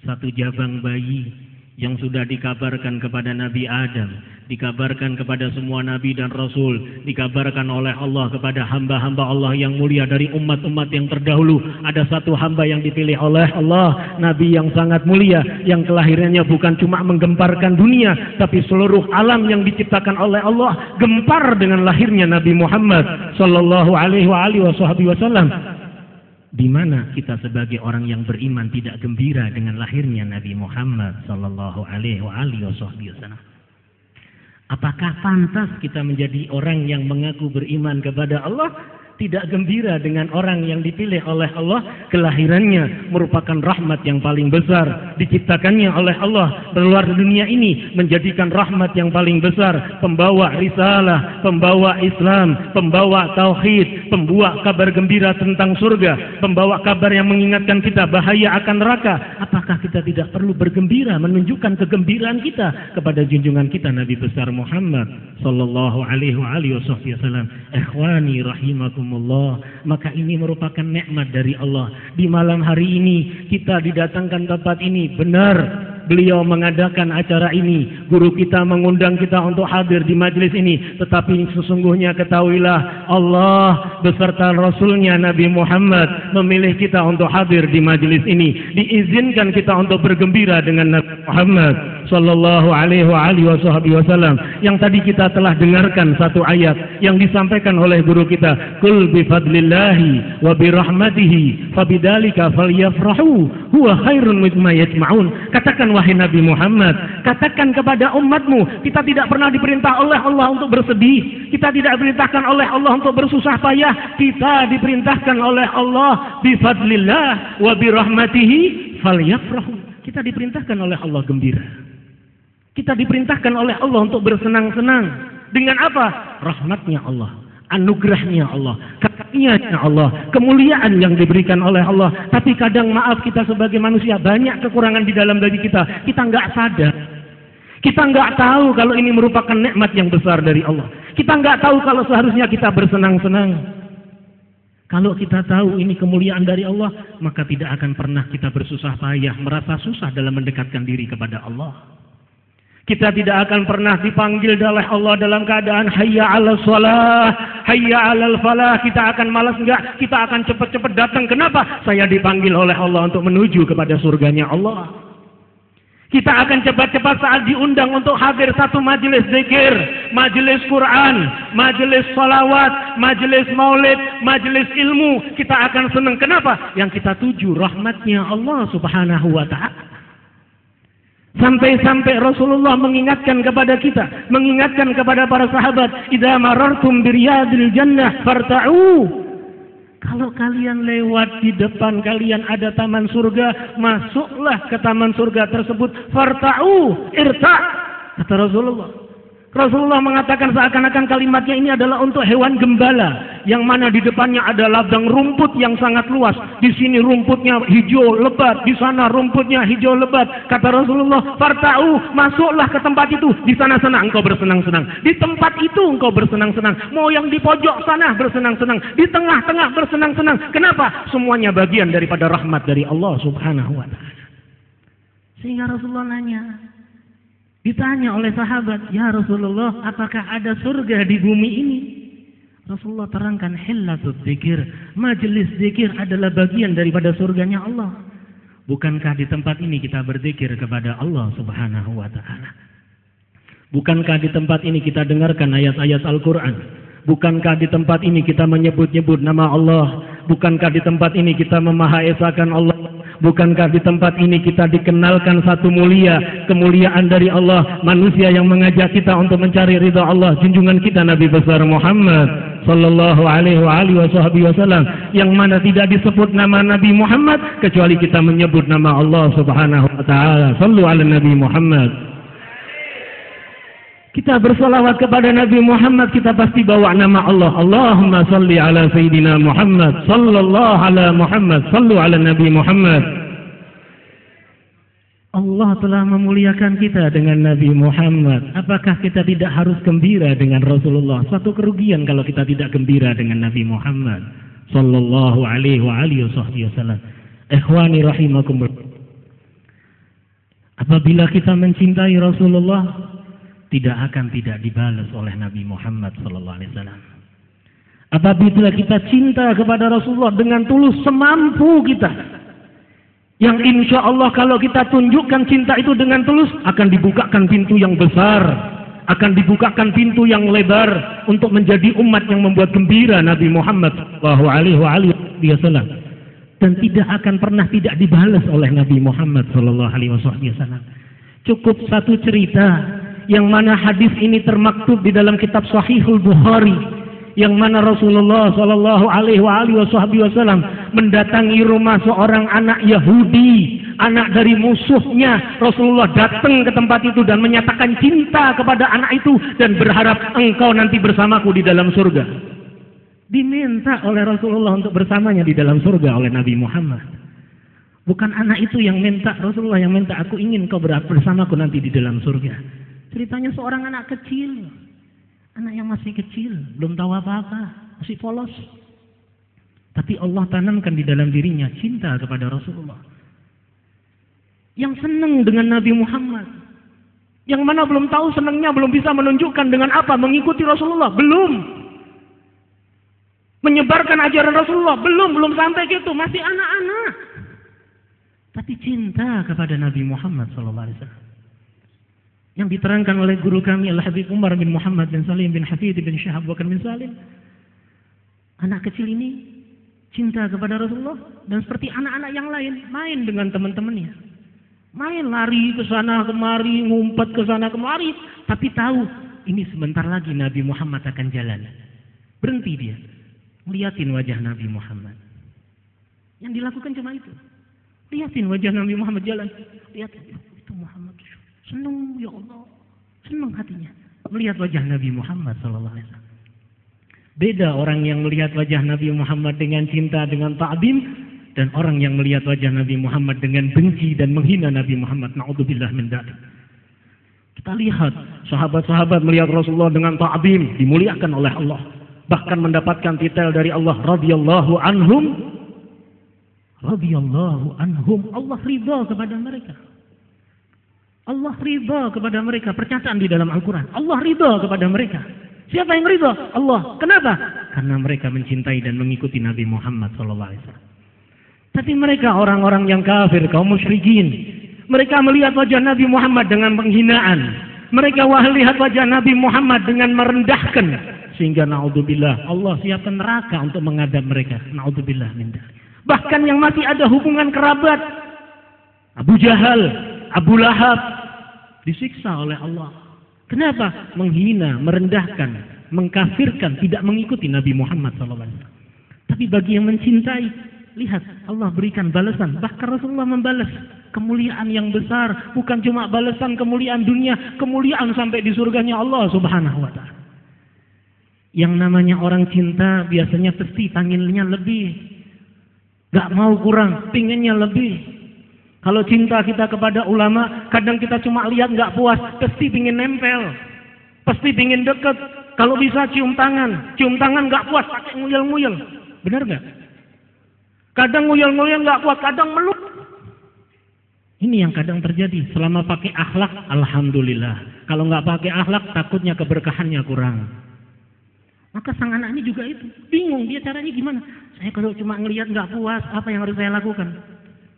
Satu jabang bayi yang sudah dikabarkan kepada Nabi Adam, dikabarkan kepada semua Nabi dan Rasul, dikabarkan oleh Allah kepada hamba-hamba Allah yang mulia dari umat-umat yang terdahulu. Ada satu hamba yang dipilih oleh Allah, Nabi yang sangat mulia, yang kelahirannya bukan cuma menggemparkan dunia, tapi seluruh alam yang diciptakan oleh Allah gempar dengan lahirnya Nabi Muhammad sallallahu alaihi wasallam. Di mana kita sebagai orang yang beriman tidak gembira dengan lahirnya Nabi Muhammad sallallahu alaihi wasallam? Apakah pantas kita menjadi orang yang mengaku beriman kepada Allah tidak gembira dengan orang yang dipilih oleh Allah, kelahirannya merupakan rahmat yang paling besar, diciptakannya oleh Allah keluar dunia ini menjadikan rahmat yang paling besar, pembawa risalah, pembawa Islam, pembawa tauhid, pembawa kabar gembira tentang surga, pembawa kabar yang mengingatkan kita bahaya akan neraka. Apakah kita tidak perlu bergembira, menunjukkan kegembiraan kita kepada junjungan kita Nabi besar Muhammad sallallahu alaihi wasallam? Ikhwani rahimakumullah. Maka ini merupakan nikmat dari Allah. Di malam hari ini kita didatangkan tempat ini. Benar, beliau mengadakan acara ini, guru kita mengundang kita untuk hadir di majelis ini. Tetapi sesungguhnya ketahuilah, Allah beserta Rasulnya Nabi Muhammad memilih kita untuk hadir di majelis ini. Diizinkan kita untuk bergembira dengan Nabi Muhammad sallallahu alaihi wasallam. Yang tadi kita telah dengarkan satu ayat yang disampaikan oleh guru kita, kul bifadlillahi wa birahmatihi fabidzalika falyafrahu huwa khairun mimma yajma'un. Katakan wahai Nabi Muhammad, katakan kepada umatmu, kita tidak pernah diperintah oleh Allah untuk bersedih, kita tidak diperintahkan oleh Allah untuk bersusah payah, kita diperintahkan oleh Allah bifadlillah wa birahmatihi falyafrahu. Kita diperintahkan oleh Allah gembira. Kita diperintahkan oleh Allah untuk bersenang-senang. Dengan apa? Rahmatnya Allah, anugerahnya Allah, karunia-Nya Allah, kemuliaan yang diberikan oleh Allah. Tapi kadang maaf, kita sebagai manusia banyak kekurangan di dalam diri kita. Kita nggak sadar. Kita nggak tahu kalau ini merupakan nikmat yang besar dari Allah. Kita nggak tahu kalau seharusnya kita bersenang-senang. Kalau kita tahu ini kemuliaan dari Allah, maka tidak akan pernah kita bersusah payah, merasa susah dalam mendekatkan diri kepada Allah. Kita tidak akan pernah dipanggil oleh Allah dalam keadaan hayya 'alal shalah, hayya 'alal falah. Kita akan malas, enggak, kita akan cepat-cepat datang. Kenapa? Saya dipanggil oleh Allah untuk menuju kepada surganya Allah. Kita akan cepat-cepat saat diundang untuk hadir satu majelis zikir, majelis Quran, majelis salawat, majelis maulid, majelis ilmu. Kita akan senang. Kenapa? Yang kita tuju rahmatnya Allah subhanahu wa ta'ala. Sampai-sampai Rasulullah mengingatkan kepada kita, mengingatkan kepada para sahabat, idza marartum biriyadil jannah farta'u. Kalau kalian lewat di depan kalian ada taman surga, masuklah ke taman surga tersebut. Farta'u, irta', kata Rasulullah. Rasulullah mengatakan seakan-akan kalimatnya ini adalah untuk hewan gembala, yang mana di depannya ada ladang rumput yang sangat luas. Di sini rumputnya hijau lebat, di sana rumputnya hijau lebat. Kata Rasulullah, farta'u, masuklah ke tempat itu. Di sana-sana engkau bersenang-senang, di tempat itu engkau bersenang-senang. Mau yang di pojok sana bersenang-senang, di tengah-tengah bersenang-senang. Kenapa? Semuanya bagian daripada rahmat dari Allah subhanahu wa ta'ala. Sehingga Rasulullah nanya, ditanya oleh sahabat, ya Rasulullah, apakah ada surga di bumi ini? Rasulullah terangkan, hillatut dzikir, majelis zikir adalah bagian daripada surganya Allah. Bukankah di tempat ini kita berzikir kepada Allah subhanahu wa ta'ala? Bukankah di tempat ini kita dengarkan ayat-ayat Al-Quran? Bukankah di tempat ini kita menyebut-nyebut nama Allah? Bukankah di tempat ini kita memahaesakan Allah? Bukankah di tempat ini kita dikenalkan satu kemuliaan dari Allah, manusia yang mengajak kita untuk mencari ridha Allah, junjungan kita Nabi besar Muhammad sallallahu alaihi wasallam, yang mana tidak disebut nama Nabi Muhammad kecuali kita menyebut nama Allah subhanahu wa ta'ala. Sallu ala Nabi Muhammad. Kita bersalawat kepada Nabi Muhammad, kita pasti bawa nama Allah. Allahumma salli ala Sayyidina Muhammad, sallallahu ala Muhammad, sallu ala Nabi Muhammad. Allah telah memuliakan kita dengan Nabi Muhammad. Apakah kita tidak harus gembira dengan Rasulullah? Suatu kerugian kalau kita tidak gembira dengan Nabi Muhammad sallallahu alaihi wasallam. Ikhwani rahimakumullah. Apabila kita mencintai Rasulullah, tidak akan tidak dibalas oleh Nabi Muhammad sallallahu alaihi wasallam. Apabila kita cinta kepada Rasulullah dengan tulus semampu kita, yang insya Allah kalau kita tunjukkan cinta itu dengan tulus, akan dibukakan pintu yang besar, akan dibukakan pintu yang lebar untuk menjadi umat yang membuat gembira Nabi Muhammad sallallahu alaihi wasallam, dan tidak akan pernah tidak dibalas oleh Nabi Muhammad sallallahu alaihi wasallam. Cukup satu cerita, yang mana hadis ini termaktub di dalam kitab Sahihul Bukhari, yang mana Rasulullah sallallahu alaihi wasallam mendatangi rumah seorang anak Yahudi, anak dari musuhnya. Rasulullah datang ke tempat itu dan menyatakan cinta kepada anak itu dan berharap engkau nanti bersamaku di dalam surga. Diminta oleh Rasulullah untuk bersamanya di dalam surga oleh Nabi Muhammad. Bukan anak itu yang minta, Rasulullah yang minta, aku ingin kau bersamaku nanti di dalam surga. Ceritanya seorang anak kecil, anak yang masih kecil, belum tahu apa-apa, masih polos. Tapi Allah tanamkan di dalam dirinya cinta kepada Rasulullah. Yang senang dengan Nabi Muhammad. Yang mana belum tahu senangnya, belum bisa menunjukkan dengan apa, mengikuti Rasulullah, belum. Menyebarkan ajaran Rasulullah, belum sampai gitu, masih anak-anak. Tapi cinta kepada Nabi Muhammad SAW. Yang diterangkan oleh guru kami Al-Habib Umar bin Muhammad bin Salim bin Hafid bin Syahab Bakar bin Salim. Anak kecil ini cinta kepada Rasulullah, dan seperti anak-anak yang lain, main dengan teman-temannya. Main lari ke sana kemari, ngumpet ke sana kemari, tapi tahu ini sebentar lagi Nabi Muhammad akan jalan. Berhenti dia, liatin wajah Nabi Muhammad. Yang dilakukan cuma itu. Liatin wajah Nabi Muhammad jalan. Lihat itu Muhammad. Senang ya Allah, senang hatinya melihat wajah Nabi Muhammad sallallahu alaihi wasallam. Beda orang yang melihat wajah Nabi Muhammad dengan cinta, dengan ta'zim, dan orang yang melihat wajah Nabi Muhammad dengan benci dan menghina Nabi Muhammad. Na'udzubillah min dzalik. Kita lihat sahabat-sahabat melihat Rasulullah dengan ta'zim, dimuliakan oleh Allah, bahkan mendapatkan titel dari Allah, radhiyallahu anhum. Radhiyallahu anhum, Allah ridha kepada mereka. Allah ridha kepada mereka, pernyataan di dalam Al-Quran. Allah ridha kepada mereka. Siapa yang ridha? Allah. Kenapa? Karena mereka mencintai dan mengikuti Nabi Muhammad SAW. Tapi mereka orang-orang yang kafir, kaum musyrikin, mereka melihat wajah Nabi Muhammad dengan penghinaan. Mereka melihat wajah Nabi Muhammad dengan merendahkan. Sehingga na'udzubillah, Allah siapkan neraka untuk mengadab mereka. Na'udzubillah min dzalik. Bahkan yang masih ada hubungan kerabat, Abu Jahal, Abu Lahab, disiksa oleh Allah. Kenapa? Menghina, merendahkan, mengkafirkan, tidak mengikuti Nabi Muhammad SAW. Tapi bagi yang mencintai, lihat Allah berikan balasan. Bahkan Rasulullah membalas kemuliaan yang besar. Bukan cuma balasan kemuliaan dunia, kemuliaan sampai di surganya Allah Subhanahu wa ta'ala. Yang namanya orang cinta biasanya pasti panggilnya lebih. Gak mau kurang, pinginnya lebih. Kalau cinta kita kepada ulama, kadang kita cuma lihat nggak puas, pasti pingin nempel, pasti pingin deket. Kalau bisa cium tangan nggak puas, pakai nguyel-nguyel, benar nggak? Kadang nguyel-nguyel nggak puas, kadang meluk. Ini yang kadang terjadi. Selama pakai akhlak, alhamdulillah. Kalau nggak pakai akhlak, takutnya keberkahannya kurang. Maka sang anak ini juga itu bingung, dia caranya gimana? Saya kalau cuma ngelihat nggak puas, apa yang harus saya lakukan?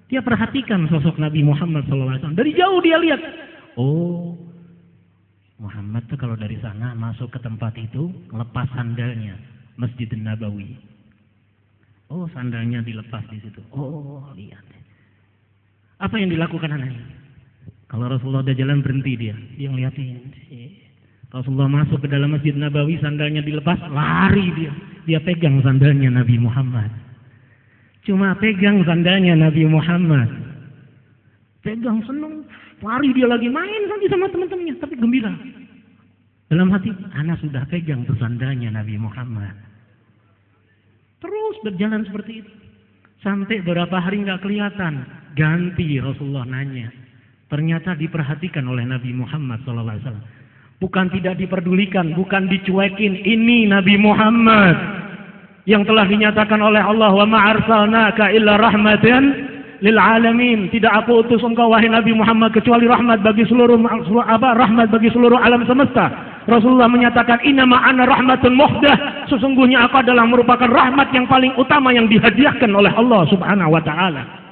Dia perhatikan sosok Nabi Muhammad SAW. Dari jauh dia lihat. Oh, Muhammad tuh kalau dari sana masuk ke tempat itu, lepas sandalnya. Masjid Nabawi. Oh, sandalnya dilepas di situ. Oh, lihat. Apa yang dilakukan anaknya? Kalau Rasulullah udah jalan, berhenti dia. Dia ngeliatin. Rasulullah masuk ke dalam Masjid Nabawi, sandalnya dilepas, lari dia. Dia pegang sandalnya Nabi Muhammad. Cuma pegang sandalnya Nabi Muhammad. Pegang senang, lari dia lagi main lagi sama teman-temannya, tapi gembira. Dalam hati, anak sudah pegang tuh sandalnya Nabi Muhammad. Terus berjalan seperti itu. Sampai beberapa hari nggak kelihatan. Ganti Rasulullah nanya. Ternyata diperhatikan oleh Nabi Muhammad SAW. Bukan tidak diperdulikan, bukan dicuekin. Ini Nabi Muhammad yang telah dinyatakan oleh Allah, wa ma arsalnaka illa rahmatan lil alamin. Tidak aku utus engkau wahai Nabi Muhammad kecuali rahmat bagi seluruh alam semesta. Rasulullah menyatakan, innama ana rahmatun muhdah. Sesungguhnya aku adalah merupakan rahmat yang paling utama yang dihadiahkan oleh Allah Subhanahu wa taala.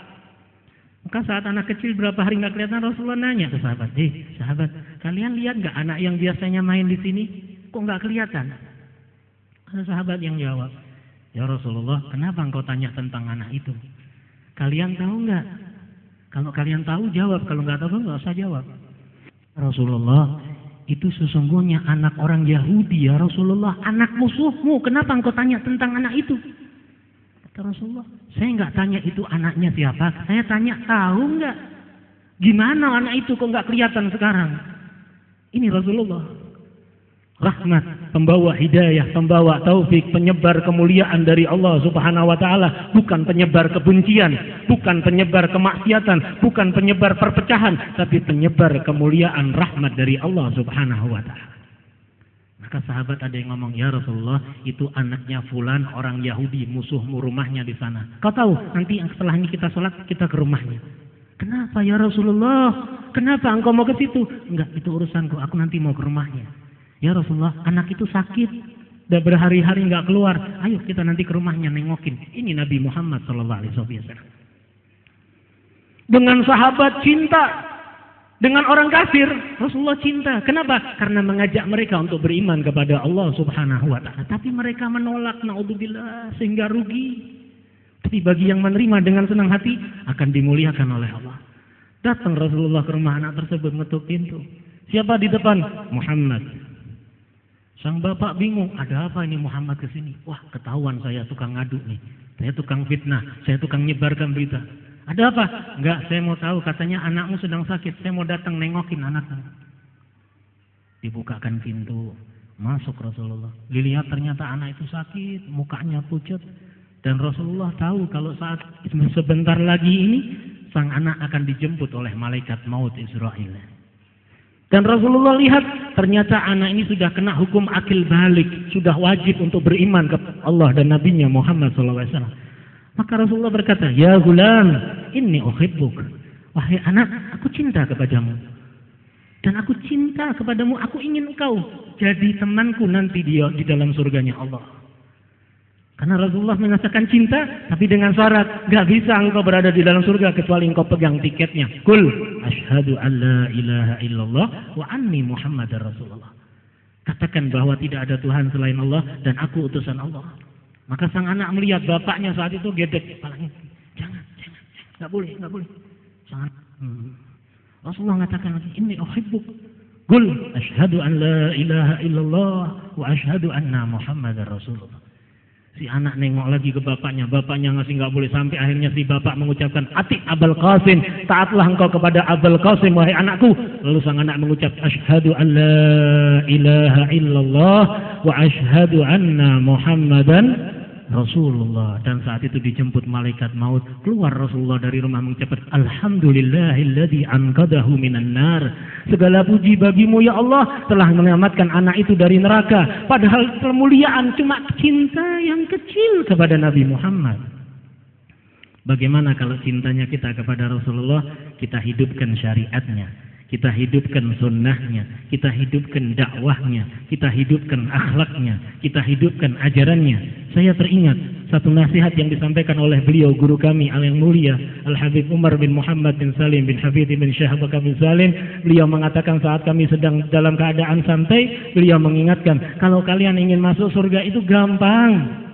Maka saat anak kecil berapa hari nggak kelihatan, Rasulullah nanya ke sahabat, sahabat, kalian lihat nggak anak yang biasanya main di sini, kok nggak kelihatan? Ada sahabat yang jawab, ya Rasulullah, kenapa engkau tanya tentang anak itu? Kalian tahu nggak? Kalau kalian tahu jawab, kalau nggak tahu nggak usah jawab. Rasulullah, itu sesungguhnya anak orang Yahudi ya Rasulullah, anak musuhmu. Kenapa engkau tanya tentang anak itu? Kata Rasulullah, saya nggak tanya itu anaknya siapa, saya tanya tahu nggak gimana anak itu kok nggak kelihatan sekarang. Ini Rasulullah, rahmat, pembawa hidayah, pembawa taufik, penyebar kemuliaan dari Allah Subhanahu wa taala, bukan penyebar kebencian, bukan penyebar kemaksiatan, bukan penyebar perpecahan, tapi penyebar kemuliaan rahmat dari Allah Subhanahu wa taala. Maka sahabat ada yang ngomong, ya Rasulullah, itu anaknya fulan orang Yahudi, musuhmu, rumahnya di sana. Kau tahu, nanti setelah ini kita sholat, kita ke rumahnya. Kenapa ya Rasulullah? Kenapa engkau mau ke situ? Enggak, itu urusanku, aku nanti mau ke rumahnya. Ya Rasulullah, anak itu sakit, udah berhari-hari nggak keluar. Ayo kita nanti ke rumahnya nengokin. Ini Nabi Muhammad SAW. Dengan sahabat cinta, dengan orang kafir Rasulullah cinta. Kenapa? Karena mengajak mereka untuk beriman kepada Allah Subhanahu wa taala. Tapi mereka menolak, naudzubillah, sehingga rugi. Tapi bagi yang menerima dengan senang hati akan dimuliakan oleh Allah. Datang Rasulullah ke rumah anak tersebut, ngetuk pintu. Siapa di depan? Muhammad. Sang bapak bingung, ada apa ini Muhammad ke sini? Wah, ketahuan saya tukang ngadu nih. Saya tukang fitnah, saya tukang nyebarkan berita. Ada apa? Enggak, saya mau tahu, katanya anakmu sedang sakit. Saya mau datang nengokin anakmu. Dibukakan pintu, masuk Rasulullah. Dilihat ternyata anak itu sakit, mukanya pucat. Dan Rasulullah tahu kalau saat sebentar lagi ini sang anak akan dijemput oleh malaikat maut Israel. Dan Rasulullah lihat ternyata anak ini sudah kena hukum akil balik, sudah wajib untuk beriman kepada Allah dan Nabi-Nya Muhammad SAW. Maka Rasulullah berkata, ya gulam, inni uhibbuk. Wahai anak, aku cinta kepadamu. Dan aku cinta kepadamu, aku ingin engkau jadi temanku nanti di dalam surganya Allah. Karena Rasulullah mengatakan cinta, tapi dengan syarat, gak bisa engkau berada di dalam surga kecuali engkau pegang tiketnya. Qul asyhadu an la ilaha illallah wa anni Muhammadar Rasulullah. Katakan bahwa tidak ada Tuhan selain Allah dan aku utusan Allah. Maka sang anak melihat bapaknya saat itu gedek kepalanya. Jangan, gak boleh. Jangan. Rasulullah mengatakan lagi, inni uhibbuk. Qul asyhadu an la ilaha illallah wa asyhadu anna Muhammadar Rasulullah. Si anak nengok lagi ke bapaknya ngasih nggak boleh, sampai akhirnya si bapak mengucapkan, ati Abul Qasim, taatlah engkau kepada Abul Qasim wahai anakku. Lalu sang anak mengucap, asyhadu an la ilaha illallah wa asyhadu anna Muhammadan Rasulullah. Dan saat itu dijemput malaikat maut. Keluar Rasulullah dari rumah mengucapkan, alhamdulillahilladzi anqadahu minan nar. Segala puji bagimu ya Allah, telah menyelamatkan anak itu dari neraka. Padahal kemuliaan cuma cinta yang kecil kepada Nabi Muhammad. Bagaimana kalau cintanya kita kepada Rasulullah, kita hidupkan syariatnya, kita hidupkan sunnahnya, kita hidupkan dakwahnya, kita hidupkan akhlaknya, kita hidupkan ajarannya. Saya teringat satu nasihat yang disampaikan oleh beliau, guru kami yang mulia Al-Habib Umar bin Muhammad bin Salim bin Hafidh bin Syahbaka bin Salim. Beliau mengatakan saat kami sedang dalam keadaan santai, beliau mengingatkan, kalau kalian ingin masuk surga itu gampang.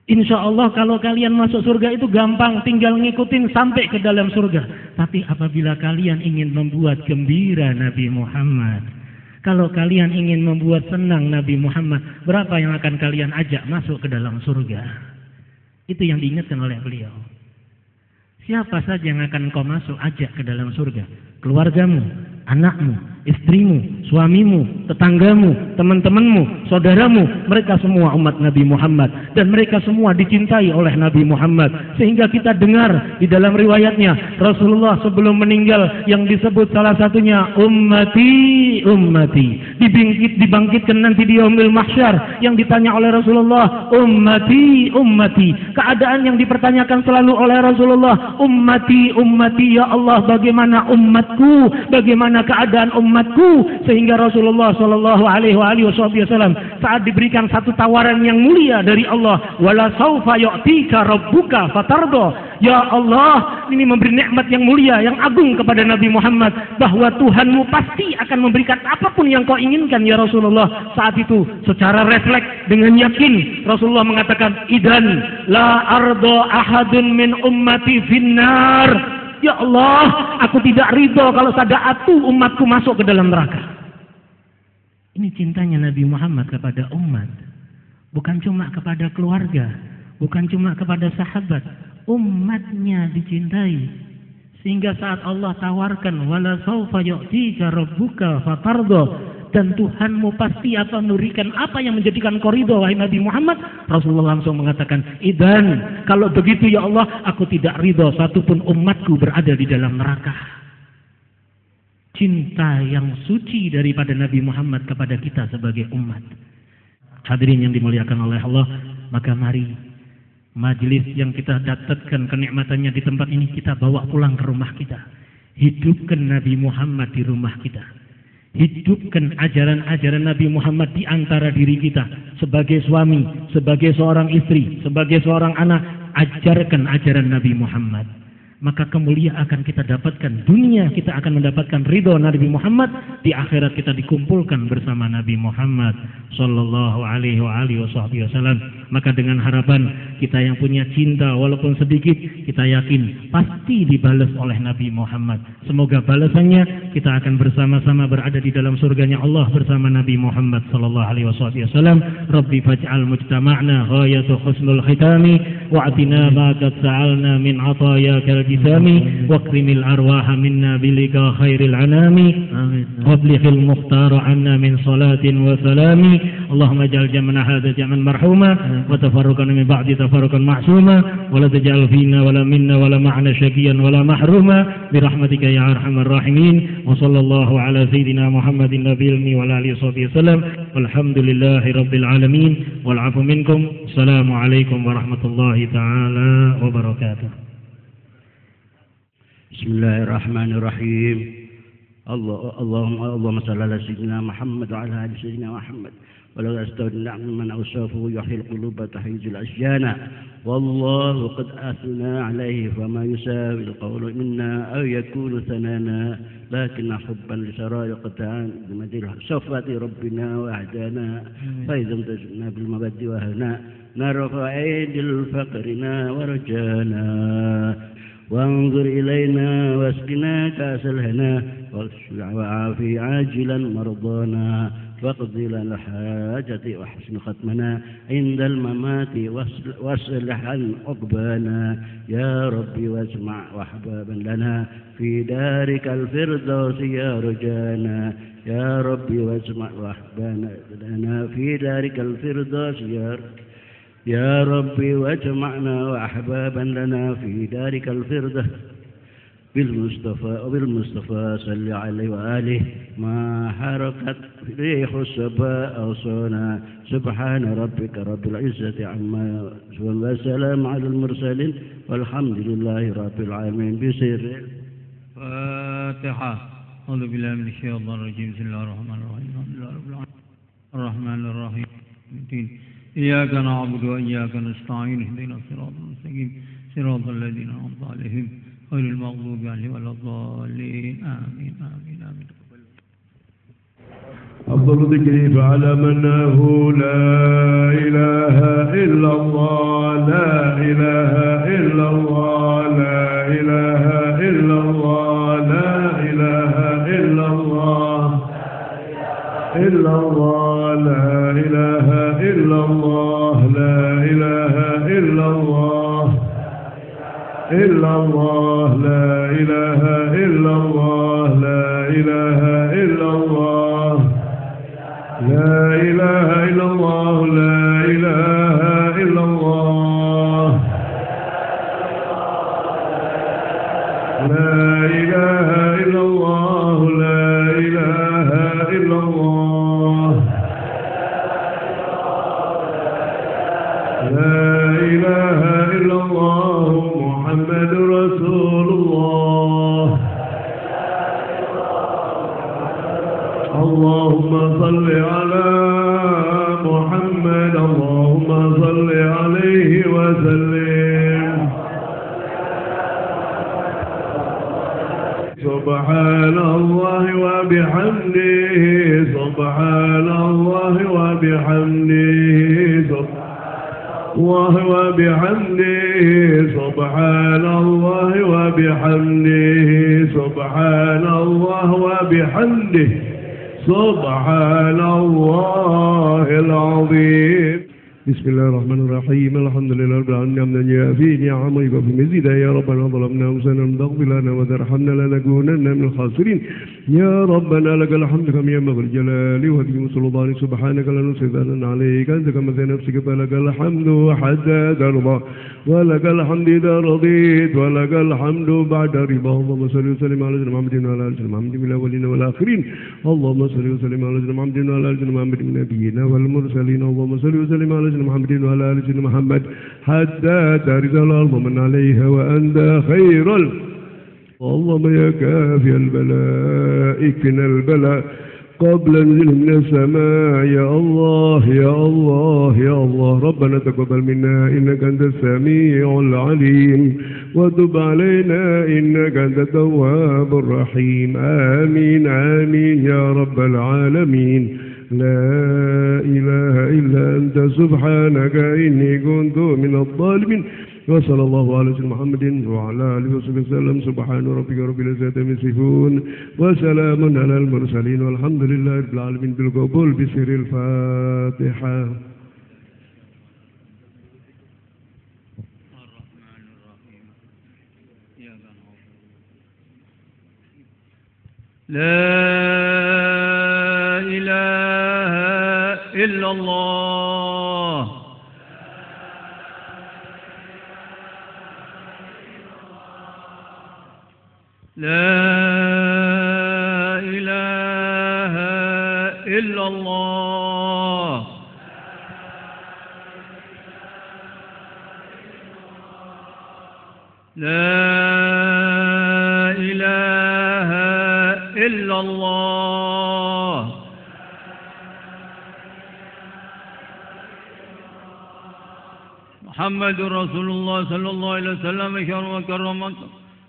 Insya Allah kalau kalian masuk surga itu gampang, tinggal ngikutin sampai ke dalam surga. Tapi apabila kalian ingin membuat gembira Nabi Muhammad, kalau kalian ingin membuat senang Nabi Muhammad, berapa yang akan kalian ajak masuk ke dalam surga? Itu yang diingatkan oleh beliau. Siapa saja yang akan kau masuk ajak ke dalam surga? Keluargamu, anakmu, istrimu, suamimu, tetanggamu, teman-temanmu, saudaramu, mereka semua umat Nabi Muhammad dan mereka semua dicintai oleh Nabi Muhammad. Sehingga kita dengar di dalam riwayatnya Rasulullah sebelum meninggal yang disebut salah satunya ummati, dibangkitkan nanti di yaumil mahsyar yang ditanya oleh Rasulullah, ummati, keadaan yang dipertanyakan selalu oleh Rasulullah, ummati, ya Allah, bagaimana umatku, bagaimana keadaan umatku. Sehingga Rasulullah Shallallahu Alaihi Wasallam saat diberikan satu tawaran yang mulia dari Allah, wala saufa yu'tika rabbuka fatardo. Ya Allah, ini memberi nikmat yang mulia, yang agung kepada Nabi Muhammad, bahwa Tuhanmu pasti akan memberikan apapun yang kau inginkan ya Rasulullah. Saat itu secara refleks dengan yakin Rasulullah mengatakan, idan la ardo ahadun min ummati finnar. Ya Allah, aku tidak ridho kalau sadaatu umatku masuk ke dalam neraka. Ini cintanya Nabi Muhammad kepada umat. Bukan cuma kepada keluarga, bukan cuma kepada sahabat, umatnya dicintai. Sehingga saat Allah tawarkan, wala saufa yu'tika rabbuka fatardo, dan Tuhanmu pasti akan memberikan apa yang menjadikan koridor wahai Nabi Muhammad, Rasulullah langsung mengatakan, idan, kalau begitu ya Allah, aku tidak ridho satupun umatku berada di dalam neraka. Cinta yang suci daripada Nabi Muhammad kepada kita sebagai umat. Hadirin yang dimuliakan oleh Allah, maka mari majelis yang kita dapatkan kenikmatannya di tempat ini kita bawa pulang ke rumah kita. Hidupkan Nabi Muhammad di rumah kita. Hidupkan ajaran-ajaran Nabi Muhammad di antara diri kita. Sebagai suami, sebagai seorang istri, sebagai seorang anak, ajarkan ajaran Nabi Muhammad. Maka kemuliaan akan kita dapatkan. Dunia kita akan mendapatkan ridho Nabi Muhammad. Di akhirat kita dikumpulkan bersama Nabi Muhammad Sallallahu Alaihi Wasallam. Maka dengan harapan kita yang punya cinta walaupun sedikit, kita yakin pasti dibalas oleh Nabi Muhammad. Semoga balasannya kita akan bersama-sama berada di dalam surganya Allah bersama Nabi Muhammad Sallallahu Alaihi Wasallam. Rabbi faj'al mujtama'na ghayatu husnul khitami wa'atina ma qad sa'alna min atayakal jisami waqrimil arwaha minna bilika khairil anami wablighil mukhtar anna min salatin wa salami. Allahumma ja'al jam'ana hadha jam'an marhuma wa tafarruqana min ba'di tafarruqan ma'suma wa la taj'al fina wa la minna wa la ma'ana syaqiyan wa la mahruma bi rahmatika ya arhamar rahimin. Wa sallallahu ala sayyidina Muhammadin nabiyil mi wa alihi wasallam. Walhamdulillahi rabbil alamin wal 'afu minkum. Assalamu alaikum warahmatullahi taala wabarakatuh. Bismillahirrahmanirrahim. اللهم صل على سيدنا محمد وعلى آل سيدنا محمد ولو أستودع من أوصافه يحيي القلوب تحيز الأشجان والله قد أثنى عليه فما يساوي القول منا أو يكون ثنانا لكن حبا لسرائر تعالى بمدير صفات ربنا وأهدانا فإذا امتزنا بالمبد وهنا نرفع أيدي الفقرنا ورجانا وانظر إلينا واسقنا كأس الهنا وعافي عاجلا مرضانا واقض لنا الحاجة وحسن ختمنا عند الممات واصلح عقبانا يا ربي واسمع وحبابا لنا في دارك الفردوس يا رجانا يا ربي واسمع وحبابا لنا في دارك الفردوس يا ربي واجمعنا وأحبابا لنا في دارك الفردوس بالمصطفى صل عليه وآله ما حركت ريح الصبا أوصانا سبحان ربك رب العزة عما يصفون والسلام على المرسلين والحمد لله رب العالمين بسر فاتحة. أعوذ بالله من الشيطان الرجيم. بسم الله الرحمن الرحيم. الحمد لله رب العالمين الرحمن الرحيم إياك نعبد وإياك نستعين اهدنا الصراط المستقيم صراط الذين أنعمت عليهم غير المغضوب عليهم ولا الضالين آمين آمين آمين. أفضل ذكري فعلمناه لا إله إلا الله لا إله إلا الله لا إله إلا الله لا إله إلا الله إلا الله لا إله إلا الله لا إله إلا الله إلا الله لا إله إلا الله لا إله إلا الله لا إله إلا الله لا إله إلا الله لا إله إلا الله لا إله إلا الله لا إله إلا الله محمد رسول الله اللهم صل على محمد اللهم صل عليه وسلم سبحان الله وبحمده سبحان الله وبحمده الله وبحمده سبحان الله وبحمده سبحان الله وبحمده سبحان الله العظيم. بسم الله الرحمن الرحيم الحمد لله رب العالمين حمدا يوافي نعمه وفي مزيدا يا ربنا ظلمنا انفسنا فاغفر لنا وترحمنا لنكونن من الخاسرين يا ربنا لك الحمد كما ينبغي الجلال والكرم سلطان سبحانك لا نحصي ثناء عليك انت كما في نفسك فلك الحمد حتى ترضى ولك الحمد اذا رضيت ولك الحمد بعد رضا. اللهم صل وسلم على سيدنا محمد وعلى ال سيدنا محمد من الاولين والاخرين. اللهم صل وسلم على سيدنا محمد وعلى ال سيدنا محمد من النبيين والمرسلين. اللهم صل وسلم على سيدنا محمد وعلى ال سيدنا محمد حتى ترث الارض من عليها وانت خير اللهم يا كافي البلاء اكفنا البلاء قبل نزل من السماء يا الله يا الله يا الله. ربنا تقبل منا إنك أنت السميع العليم وتب علينا إنك أنت التواب الرحيم. آمين آمين يا رب العالمين. لا إله إلا أنت سبحانك إني كنت من الظالمين. وصلى الله على سيدنا محمد وعلى آله وصحبه وسلم. سبحان ربك رب العزة عما يصفون وسلام على المرسلين والحمد لله رب العالمين. بالقبول بسر الفاتحة. لا إله إلا الله لا إله إلا الله لا إله إلا الله محمد رسول الله صلى الله عليه وسلم شر وكرمك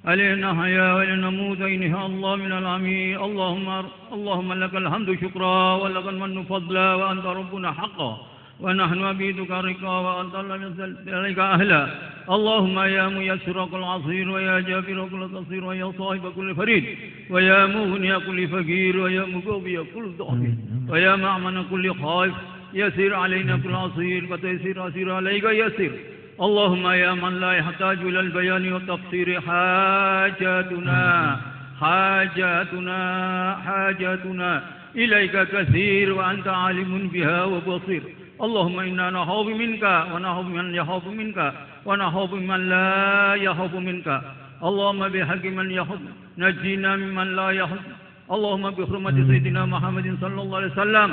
علينا حياة ولنا موت إن شاء الله من العمي اللهم لك الحمد شكرا ولك المن فضلا وأنت ربنا حقا ونحن عبيدك رقا وأنت لم يزل عليك أهلا اللهم يا ميسر كل عصير ويا جابر كل قصير ويا صاحب كل فريد ويا مغني كل فقير ويا مقوي كل ضعيف ويا معمن كل خائف يسير علينا كل عصير وتيسير عسير عليك يسير اللهم يا من لا يحتاج إلى البيان والتفسير حاجاتنا إليك كثير وأنت عالم بها وبصير اللهم إنا نخاف منك ونخاف من يخاف منك ونخاف من لا يخاف منك اللهم بحق من يخاف نجينا ممن لا يخاف اللهم بحرمة سيدنا محمد صلى الله عليه وسلم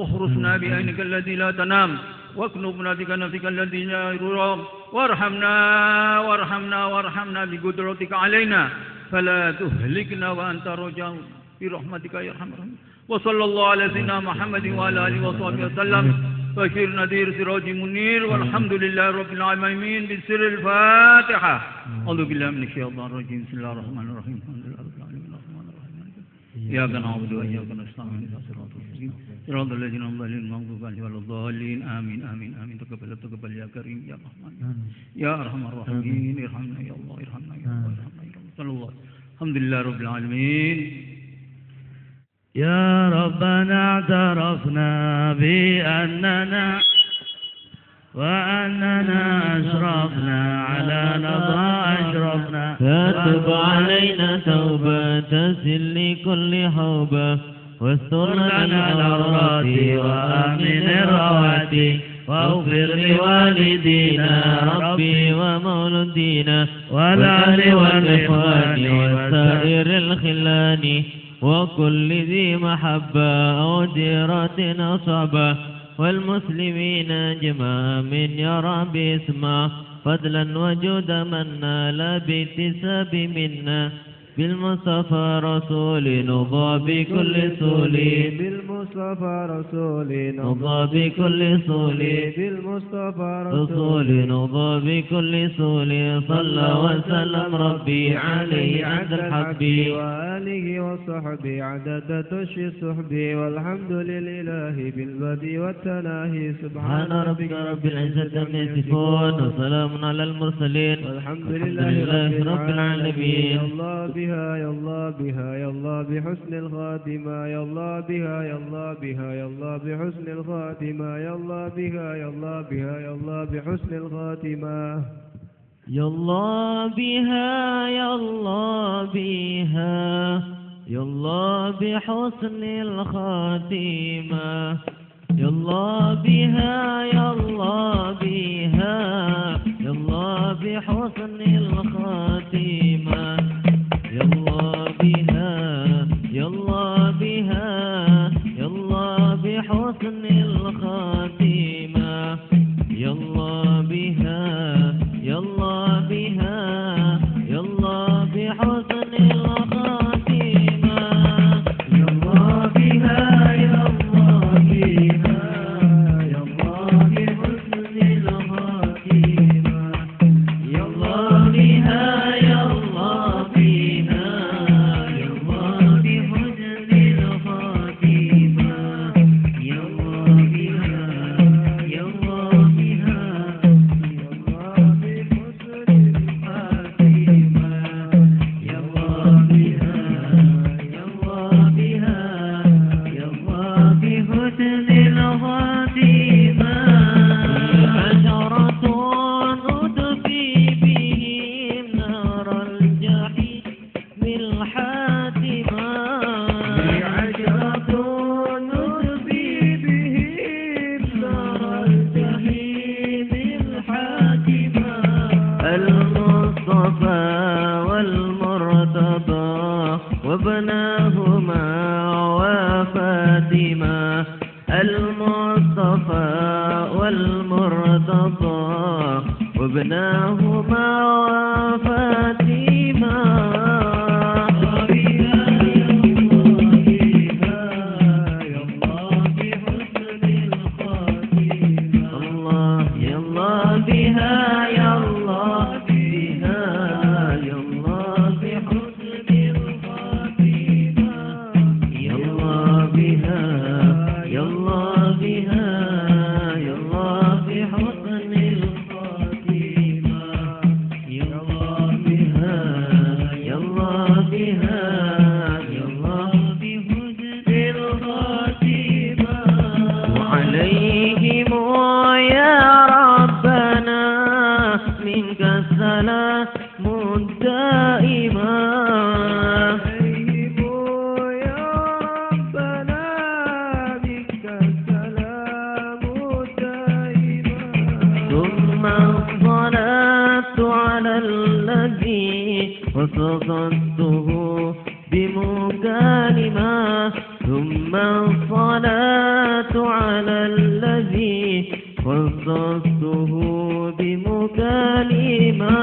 احرسنا بعينك الذي لا تنام واكنبنا بكنفك الذي لا يرام وارحمنا بقدرتك علينا فلا تهلكنا وأنت رجاء برحمتك يا أرحم الراحمين وصلى الله على سيدنا محمد وعلى آله وصحبه وسلم بشير نذير سراج منير والحمد لله رب العالمين بسر الفاتحة أعوذ بالله من الشيطان الرجيم بسم الله الرحمن الرحيم الحمد لله رب العالمين الرحمن الرحيم إياك نعبد وإياك نستعين اهدنا الصراط المستقيم صراط الذين أنعمت عليهم غير المغضوب عليهم ولا الضالين آمين آمين آمين تقبل يا كريم يا رحمن يا أرحم الراحمين ارحمنا يا الله ارحمنا يا الله ارحمنا يا الله صلى الله الحمد لله رب العالمين يا ربنا اعترفنا بأننا أشرفنا على نظى أشرفنا فتب علينا توبة سل كل حوبة واستر لنا العورات وآمن الرواتي واغفر لوالدينا ربي ومولدينا والأهل والإخوان والسائر الخلان وكل ذي محبة أو جيرة أصابة والمسلمين أجمع من يرى باسمه فضلا وجود من نال باكتساب منا بالمصطفى رسول نضى بكل سولي بالمصطفى رسول نضى بكل سولي بالمصطفى رسول نضى بكل سولي صلى وسلم ربي عليه عند الحب وآله وصحبه عدد تشي الصحب والحمد لله بالبدء والتناهي سبحان ربك رب العزة عما يصفون وسلام على المرسلين والحمد لله رب العالمين الله بها يا الله بها يا الله بحسن الخاتمة يا الله بها يا الله بها يا الله بحسن الخاتمة يا الله بها يا الله بها يا الله بحسن الخاتمة يا الله بها يا الله بها يا الله بحسن الخاتمة يا الله بها يا الله بها يا الله بحسن الخاتمة يا الله بها يا الله بها يا الله بحسن الخاتمة يا الله بها يا الله بها يا الله بحسن الخاتمة يا الله بها يا الله بها يا الله بحسن الخاتمة يا الله بها يا الله بها يا الله بحسن الخاتمة يا الله بها يا الله بها يا الله بحسن الخاتمة يا الله بها يا الله بها يا الله بحسن الخاتمة حشرة أطفي بهم نار الجحيم بالحاتمة عشرة أطفي بهم نار الجحيم بالحاتمة المصطفى والمرتضى وابناهما وفاتمة المصطفى والمرتضى وابناهما وفاتمة سلام دائما وصدته بمكالمة ثم الصلاة على الذي خصصته بمكالمة